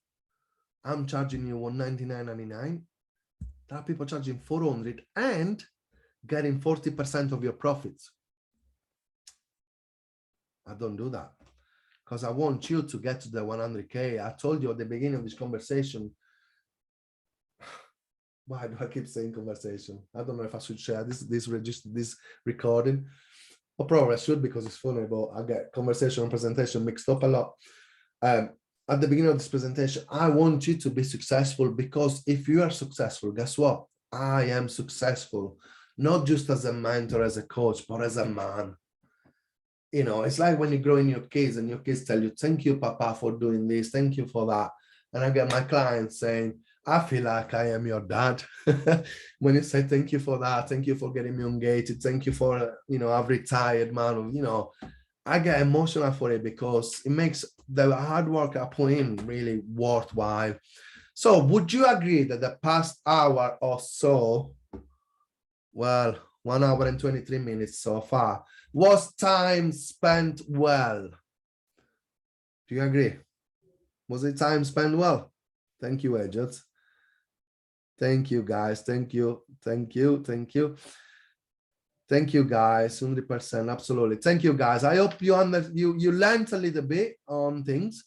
I'm charging you $199.99. There are people charging $400 and getting 40% of your profits. I don't do that because I want you to get to the 100K. I told you at the beginning of this conversation. Why do I keep saying conversation? I don't know if I should share this recording. Well, probably I should because it's funny, but I get conversation and presentation mixed up a lot. At the beginning of this presentation, I want you to be successful, because if you are successful, guess what? I am successful, not just as a mentor, as a coach, but as a man. You know, it's like when you grow in your kids and your kids tell you, thank you, Papa, for doing this. Thank you for that. And I get my clients saying, I feel like I am your dad. When you say, thank you for that. Thank you for getting me engaged. Thank you for, you know, I've retired, man. You know, I get emotional for it because it makes the hard work I put in really worthwhile. So would you agree that the past hour or so, well, 1 hour and 23 minutes so far, was time spent well? Do you agree? Was it time spent well? Thank you, agents. Thank you, guys. Thank you. Thank you. Thank you. Thank you, guys. 100%. Absolutely. Thank you, guys. I hope you learned a little bit on things.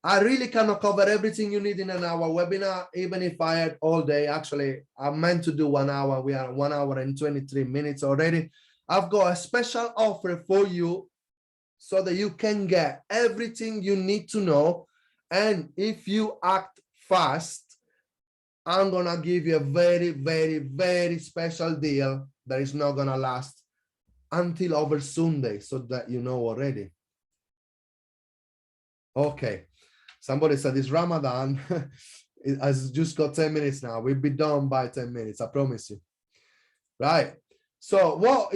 I really cannot cover everything you need in an hour webinar, even if I had all day. Actually, I meant to do 1 hour. We are 1 hour and 23 minutes already. I've got a special offer for you so that you can get everything you need to know. And if you act fast, I'm going to give you a very, very, very special deal that is not going to last until over Sunday, so that you know already. Okay. Somebody said it's Ramadan. It has just got 10 minutes now. We'll be done by 10 minutes. I promise you. Right. So what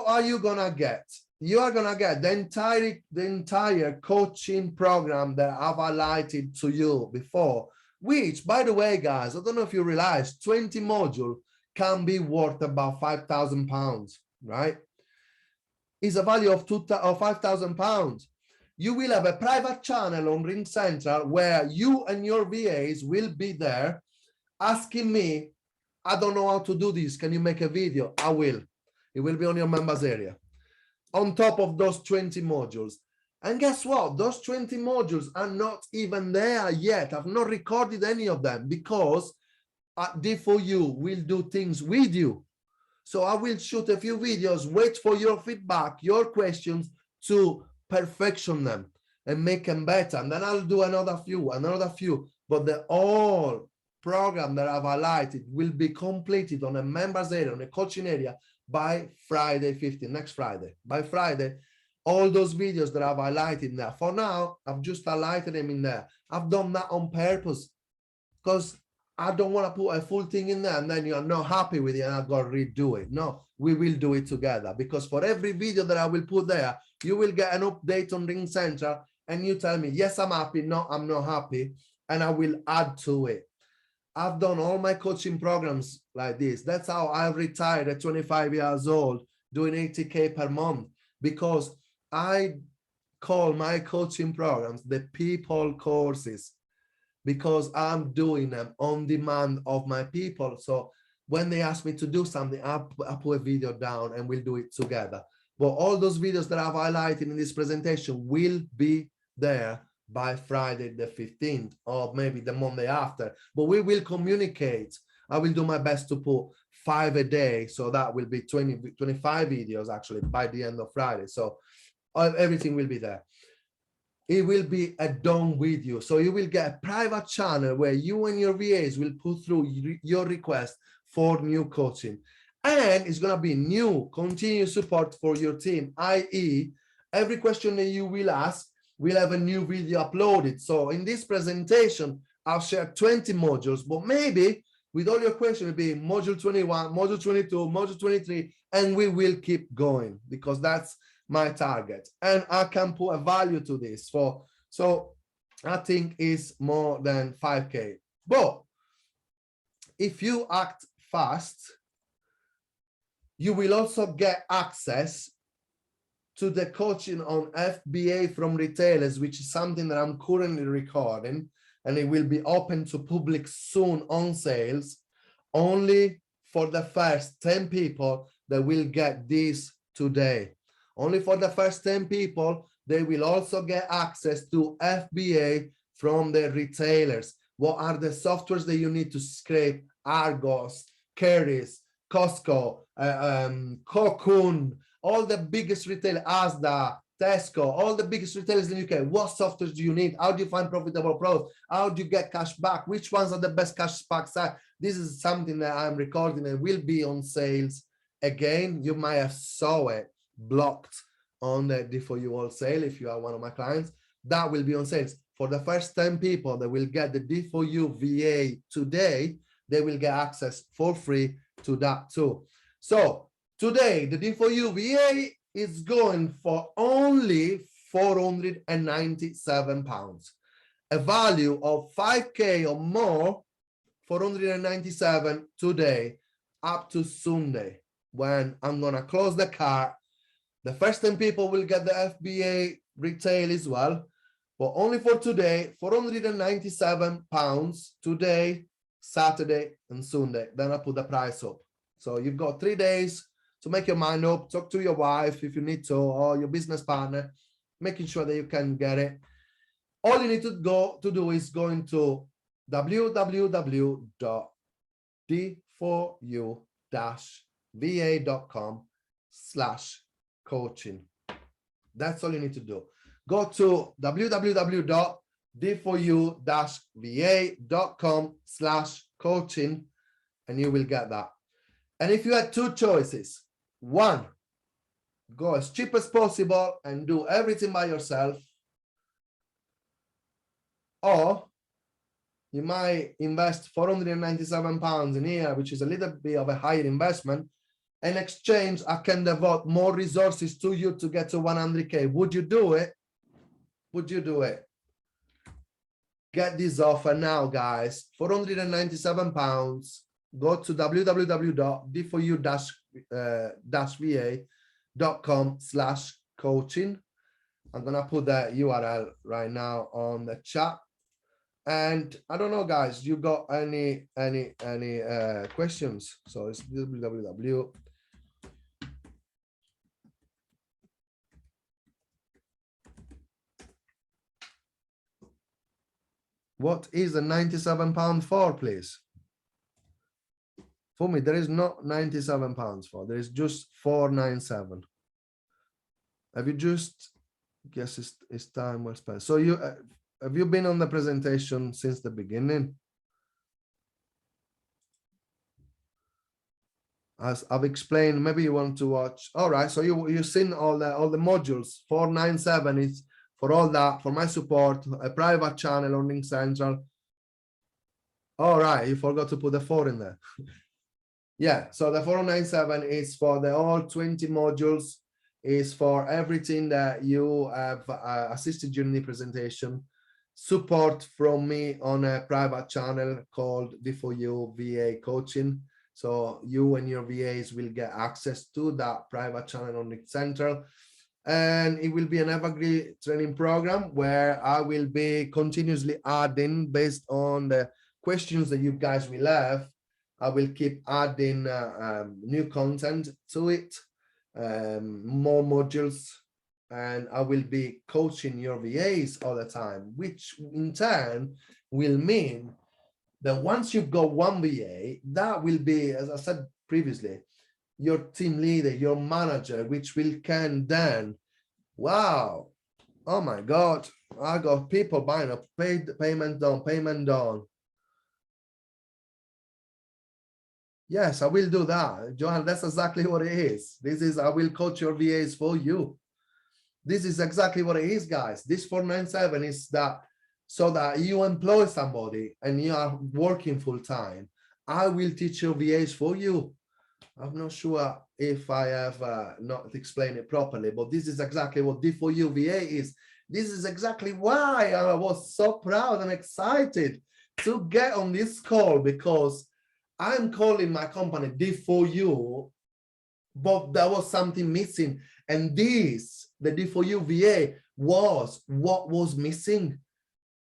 are you going to get? You are going to get the entire coaching program that I've highlighted to you before, which, by the way, guys, I don't know if you realize 20 modules can be worth about £5,000, right? It's a value of £5,000. You will have a private channel on Ring Central where you and your VAs will be there asking me, I don't know how to do this. Can you make a video? I will. It will be on your members area. On top of those 20 modules. And guess what? Those 20 modules are not even there yet. I've not recorded any of them because D4U will do things with you. So I will shoot a few videos, wait for your feedback, your questions to perfection them and make them better. And then I'll do another few. But the all program that I've highlighted will be completed on a members area, on a coaching area by Friday 15, next Friday. By Friday, all those videos that I've highlighted in there. For now, I've just highlighted them in there. I've done that on purpose because I don't want to put a full thing in there and then you're not happy with it and I've got to redo it. No, we will do it together, because for every video that I will put there, you will get an update on Ring Central and you tell me, yes, I'm happy. No, I'm not happy. And I will add to it. I've done all my coaching programs like this. That's how I retired at 25 years old, doing 80K per month, because I call my coaching programs the people courses, because I'm doing them on demand of my people. So when they ask me to do something, I put a video down and we'll do it together. But all those videos that I've highlighted in this presentation will be there by Friday the 15th, or maybe the Monday after, but we will communicate. I will do my best to put 5 a day, so that will be 25 videos actually by the end of Friday. So everything will be there. It will be a done with you. So you will get a private channel where you and your VAs will put through your request for new coaching. And it's going to be new continuous support for your team, i.e. every question that you will ask, we'll have a new video uploaded. So in this presentation, I'll share 20 modules, but maybe with all your questions, it'll be module 21, module 22, module 23, and we will keep going because that's my target. And I can put a value to this so I think it's more than 5K. But if you act fast, you will also get access to the coaching on FBA from retailers, which is something that I'm currently recording, and it will be open to public soon on sales, only for the first 10 people that will get this today. Only for the first 10 people, they will also get access to FBA from the retailers. What are the softwares that you need to scrape? Argos, Keris, Costco, Cocoon, all the biggest retailers, Asda, Tesco, all the biggest retailers in the UK. What software do you need? How do you find profitable products? How do you get cash back? Which ones are the best cash back? This is something that I'm recording and will be on sales again. You might have saw it blocked on the D4U Wholesale if you are one of my clients. That will be on sales. For the first 10 people that will get the D4U VA today, they will get access for free to that too. So today, the D4U VA is going for only £497, a value of 5K or more, 497 today up to Sunday, when I'm gonna close the cart. The first 10 people will get the FBA retail as well, but only for today, £497 today, Saturday and Sunday. Then I put the price up. So you've got 3 days to make your mind up, talk to your wife if you need to, or your business partner, making sure that you can get it. All you need to do is go into www.d4u-va.com/coaching. That's all you need to do. Go to www.d4u-va.com/coaching and you will get that. And if you had two choices, one, go as cheap as possible and do everything by yourself, or you might invest £497 in here, which is a little bit of a higher investment. In exchange, I can devote more resources to you to get to 100K. Would you do it? Would you do it? Get this offer now, guys. £497. Go to www.d4u-va.com/coaching. I'm gonna put that URL right now on the chat. And I don't know, guys, you got any questions? So it's www. What is the £97 for, please? For me, there is not £97 for. There is just £497. Have you just? Guess it's time well spent. So you have you been on the presentation since the beginning? As I've explained, maybe you want to watch. All right. So you've seen all the modules. 497 is for all that, for my support, a private channel on Link Central. All right, you forgot to put the 4 in there. Yeah, so the 497 is for the all 20 modules, is for everything that you have assisted during the presentation. Support from me on a private channel called D4U VA Coaching. So you and your VAs will get access to that private channel on Link Central. And it will be an evergreen training program where I will be continuously adding, based on the questions that you guys will have, I will keep adding new content to it, more modules, and I will be coaching your VAs all the time, which in turn will mean that once you've got one VA, that will be, as I said previously, your team leader, your manager, which will can then, wow, oh my God, I got people buying a payment done. Yes, I will do that. Johan, that's exactly what it is. This is, I will coach your VAs for you. This is exactly what it is, guys. This 497 is that so that you employ somebody and you are working full time. I will teach your VAs for you. I'm not sure if I have not explained it properly, but this is exactly what D4U VA is. This is exactly why I was so proud and excited to get on this call, because I'm calling my company D4U, but there was something missing. And this, the D4U VA, was what was missing.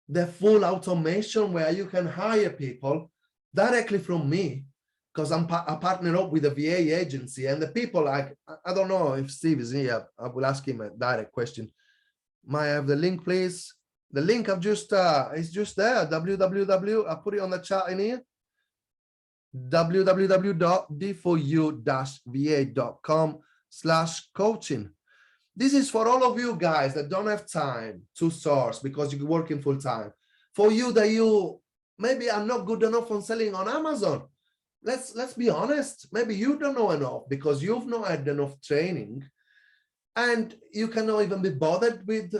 The full automation where you can hire people directly from me, because I partner up with a VA agency, and the people, like, I don't know if Steve is here, I will ask him a direct question. Might I have the link, please? The link I've just, it's just there, www, I put it on the chat in here, www.d4u-va.com/coaching. This is for all of you guys that don't have time to source because you're working full time. For you that you maybe are not good enough on selling on Amazon. Let's be honest. Maybe you don't know enough because you've not had enough training, and you cannot even be bothered with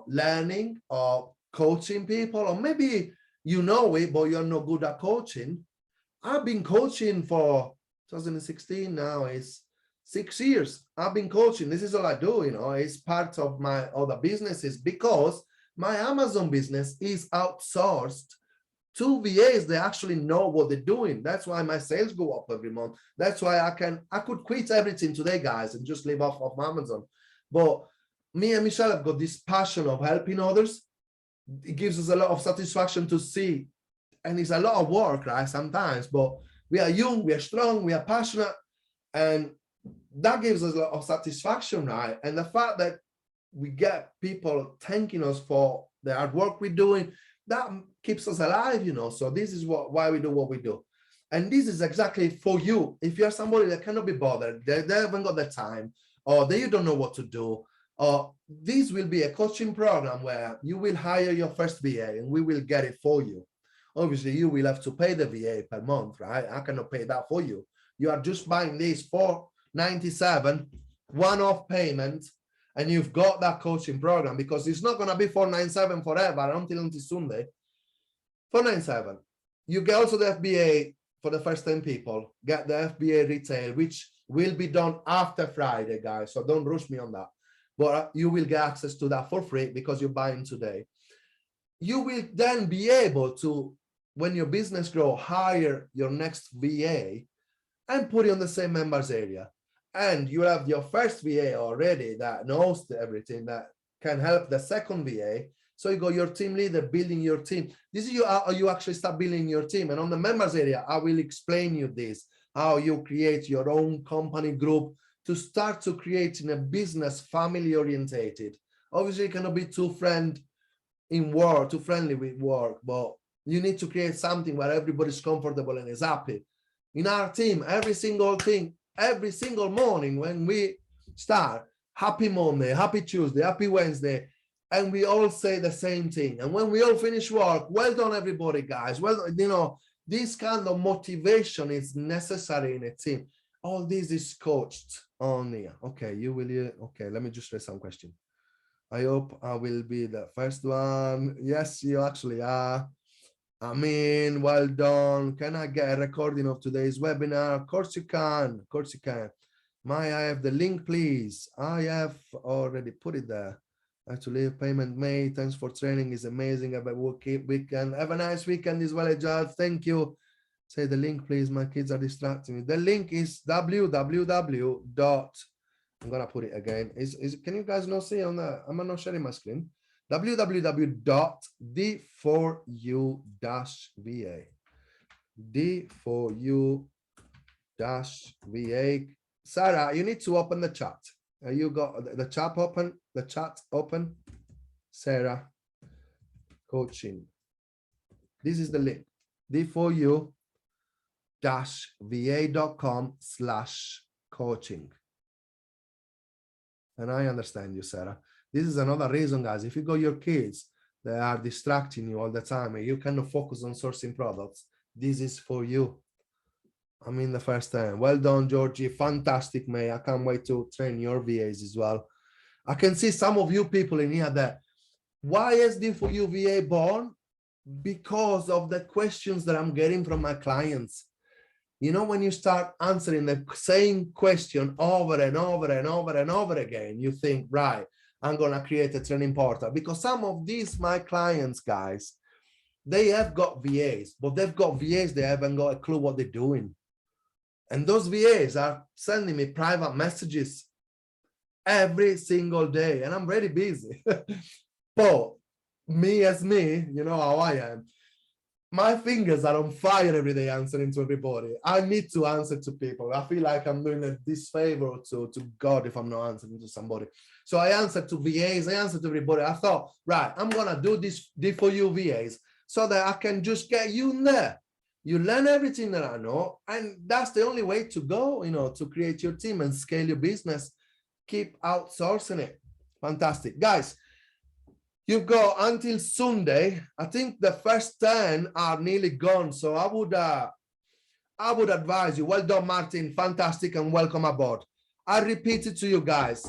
learning or coaching people, or maybe you know it but you're not good at coaching. I've been coaching for 2016 now, it's 6 years. I've been coaching. This is all I do, it's part of my other businesses, because my Amazon business is outsourced to VAs. They actually know what they're doing. That's why my sales go up every month. That's why I could quit everything today, guys, and just live off of Amazon. But me and Michelle have got this passion of helping others. It gives us a lot of satisfaction to see. And it's a lot of work, right, sometimes, but we are young, we are strong, we are passionate, and that gives us a lot of satisfaction, right? And the fact that we get people thanking us for the hard work we're doing, that keeps us alive, So this is why we do what we do. And this is exactly for you. If you're somebody that cannot be bothered, they haven't got the time, or you don't know what to do, or this will be a coaching program where you will hire your first VA and we will get it for you. Obviously, you will have to pay the VA per month, right? I cannot pay that for you. You are just buying this $497 one-off payment, and you've got that coaching program, because it's not going to be $497 forever until Sunday. $497. You get also the FBA for the first 10 people. Get the FBA retail, which will be done after Friday, guys. So don't rush me on that. But you will get access to that for free because you're buying today. You will then be able to, when your business grows, hire your next VA and put it on the same members area. And you have your first VA already that knows everything, that can help the second VA. So you got your team leader building your team. This is how you actually start building your team. And on the members area, I will explain you this, how you create your own company group to start to creating a business family orientated. Obviously, you cannot be too friendly with work, but you need to create something where everybody's comfortable and is happy. In our team, every single morning when we start, happy Monday, happy Tuesday, happy Wednesday, and we all say the same thing. And when we all finish work, well done, everybody, guys. Well, this kind of motivation is necessary in a team. All this is coached on here. Okay, okay, let me just raise some questions. I hope I will be the first one. Yes, you actually are. I mean, well done. Can I get a recording of today's webinar? Of course you can. Of course you can. May I have the link, please? I have already put it there. Actually, payment made. Thanks for training. Is amazing. Have a weekend. Have a nice weekend as well, Judge. Thank you. Say the link, please. My kids are distracting me. The link is www. I'm gonna put it again. Can you guys not see on that? I'm not sharing my screen. www.d4u-va. D4u-va. Sarah, you need to open the chat. You got the chat open, Sarah coaching. This is the link, d4u-va.com/coaching. And I understand you, Sarah. This is another reason, guys. If you got your kids, they are distracting you all the time and you cannot focus on sourcing products, this is for you. I mean, the first time. Well done, Georgie. Fantastic, May. I can't wait to train your VAs as well. I can see some of you people in here that, why is D4U VA born? Because of the questions that I'm getting from my clients. You know, when you start answering the same question over and over and over and over again, you think, right, I'm going to create a training portal. Because some of these, my clients, guys, they have got VAs, but they've got VAs, they haven't got a clue what they're doing. And those VAs are sending me private messages every single day, and I'm very busy. But me as me, you know how I am. My fingers are on fire every day answering to everybody. I need to answer to people. I feel like I'm doing a disfavor to God if I'm not answering to somebody. So I answer to VAs, I answer to everybody. I thought, right, I'm going to do this D4U VAs so that I can just get you in there. You learn everything that I know, and that's the only way to go, you know, to create your team and scale your business. Keep outsourcing it. Fantastic. Guys, you've got until Sunday. I think the first 10 are nearly gone. So I would advise you. Well done, Martin. Fantastic, and welcome aboard. I repeat it to you guys.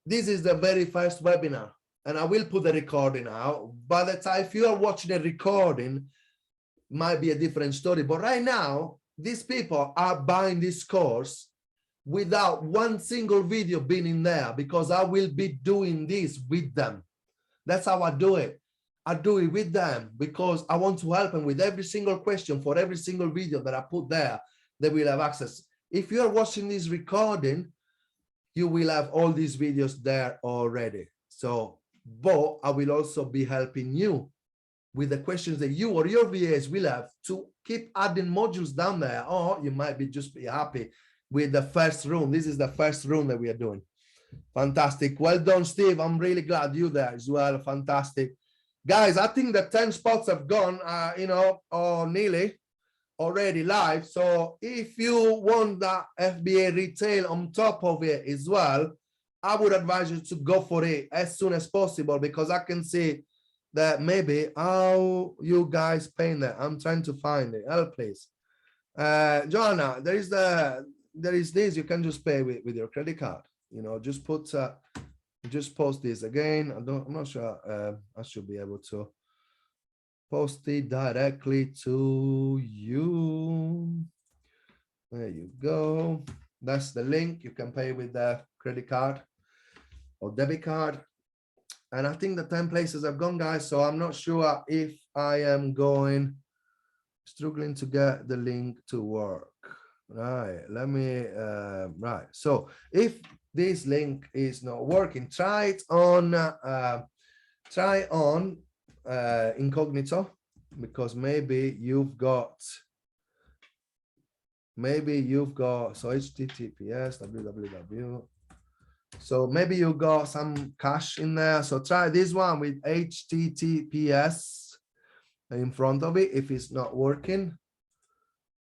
This is the very first webinar, and I will put the recording out. By the time, if you are watching the recording, might be a different story. But right now, these people are buying this course without one single video being in there, because I will be doing this with them. That's how I do it. I do it with them because I want to help them with every single question for every single video that I put there. They will have access. If you're watching this recording, you will have all these videos there already. So, but I will also be helping you with the questions that you or your VAs will have to keep adding modules down there. Or you might be just be happy with the first room. This is the first room that we are doing. Fantastic. Well done, Steve. I'm really glad you're there as well. Fantastic. Guys, I think the 10 spots have gone, you know, or nearly already live. So if you want that FBA retail on top of it as well, I would advise you to go for it as soon as possible, because I can see that maybe how you guys paying that. I'm trying to find it. Help, please. Joanna, there is this. You can just pay with your credit card. You know, just put just post this again. I'm not sure I should be able to post it directly to you. There you go. That's the link. You can pay with the credit card or debit card. And I think the 10 places have gone, guys. So I'm not sure if I am struggling to get the link to work. Right. Let me, right. So if this link is not working, try it on incognito, because maybe you've got so https www. So maybe you got some cache in there. So try this one with https in front of it. If it's not working,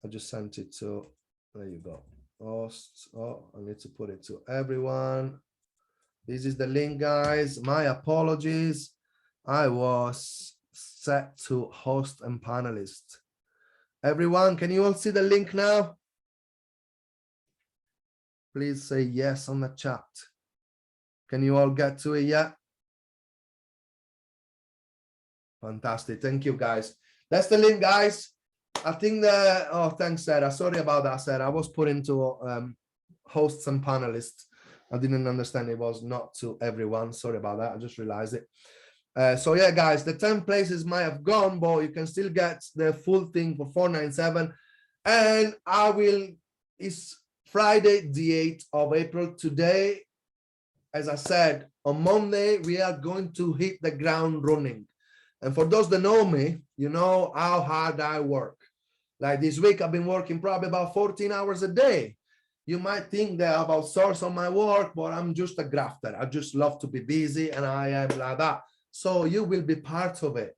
I just sent it to, there you go. Host. Oh, I need to put it to everyone. This is the link, guys. My apologies. I was set to host and panelist. Everyone, can you all see the link now? Please say yes on the chat. Can you all get to it yet? Fantastic. Thank you, guys. That's the link, guys. I think that, oh, thanks, Sarah. Sorry about that, Sarah. I was put into hosts and panelists. I didn't understand it was not to everyone. Sorry about that. I just realized it. So yeah, guys, the 10 places might have gone, but you can still get the full thing for $497. And it's Friday, the 8th of April. Today, as I said, on Monday, we are going to hit the ground running. And for those that know me, you know how hard I work. Like this week, I've been working probably about 14 hours a day. You might think that I've outsourced on my work, but I'm just a grafter. I just love to be busy and I am like that. So you will be part of it.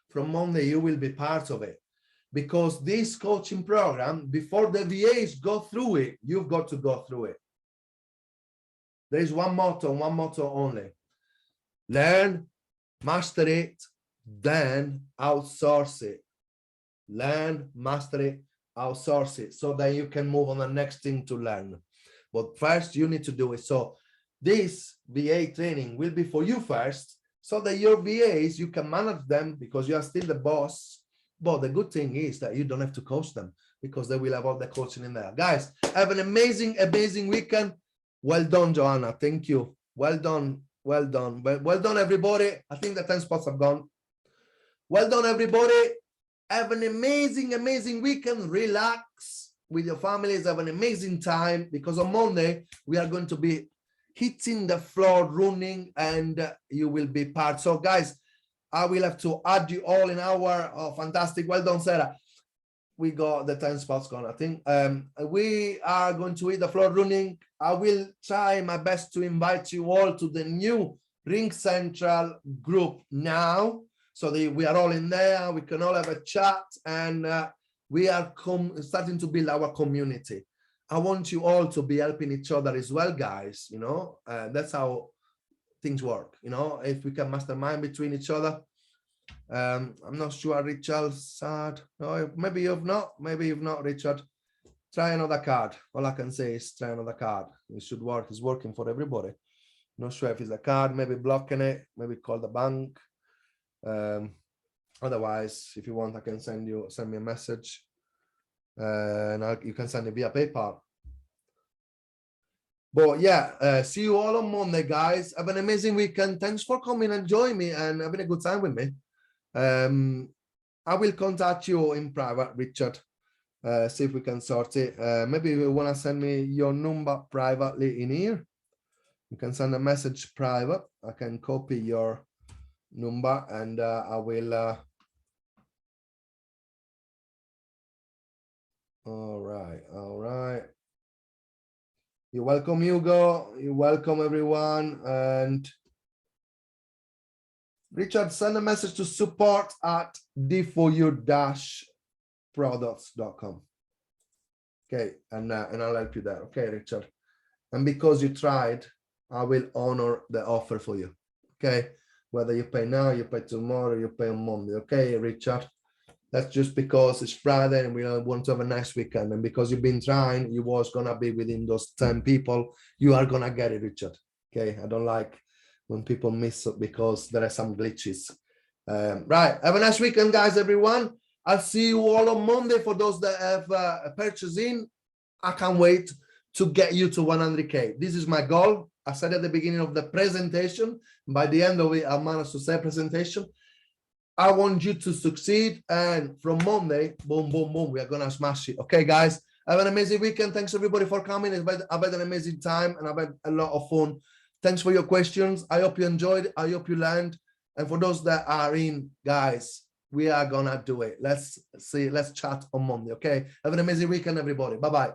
From Monday, you will be part of it. Because this coaching program, before the VAs go through it, you've got to go through it. There is one motto only. Learn, master it, then outsource it. Learn, master it, outsource it, so that you can move on the next thing to learn. But first, you need to do it. So this VA training will be for you first, so that your VAs, you can manage them because you are still the boss. But the good thing is that you don't have to coach them because they will have all the coaching in there. Guys, have an amazing weekend. Well done, Joanna. Thank you. Well done. Well done. Well done, everybody. I think the 10 spots have gone. Well done, everybody. Have an amazing weekend. Relax with your families. Have an amazing time, because on Monday, we are going to be hitting the floor running, and you will be part. So, guys, I will have to add you all in our fantastic. Well done, Sarah. We got the 10 spots gone, I think. We are going to hit the floor running. I will try my best to invite you all to the new Ring Central group now, so that we are all in there. We can all have a chat, and we are starting to build our community. I want you all to be helping each other as well, guys. You know, that's how things work. You know, if we can mastermind between each other. I'm not sure, Richard. Sad. No, maybe you've not. Maybe you've not, Richard. Try another card. All I can say is try another card. It should work. It's working for everybody. Not sure if it's a card. Maybe blocking it. Maybe call the bank. Otherwise, if you want, I can send me a message, and you can send it via PayPal. But yeah, see you all on Monday, guys. Have an amazing weekend. Thanks for coming and joining me and having a good time with me. I will contact you in private, Richard. See if we can sort it. Maybe you want to send me your number privately in here. You can send a message private. I can copy your number, and I will. All right. You're welcome, Hugo. You're welcome, everyone. And Richard, send a message to support@d4u-products.com. Okay, and I'll help you there. Okay, Richard. And because you tried, I will honor the offer for you. Okay, whether you pay now, you pay tomorrow, you pay on Monday. Okay, Richard. That's just because it's Friday and we want to have a nice weekend. And because you've been trying, you was going to be within those 10 people. You are going to get it, Richard. Okay, I don't like when people miss it because there are some glitches. Right, have a nice weekend, guys, everyone. I'll see you all on Monday. For those that have purchasing, I can't wait to get you to 100K. This is my goal. I said at the beginning of the presentation, by the end of it, I managed to say presentation. I want you to succeed, and from Monday, boom, boom, boom, we are gonna smash it. Okay, guys, have an amazing weekend. Thanks everybody for coming. I've had an amazing time and I've had a lot of fun. Thanks for your questions. I hope you enjoyed. I hope you learned. And for those that are in, guys, we are gonna do it. Let's chat on Monday. Okay, have an amazing weekend, everybody. Bye-bye.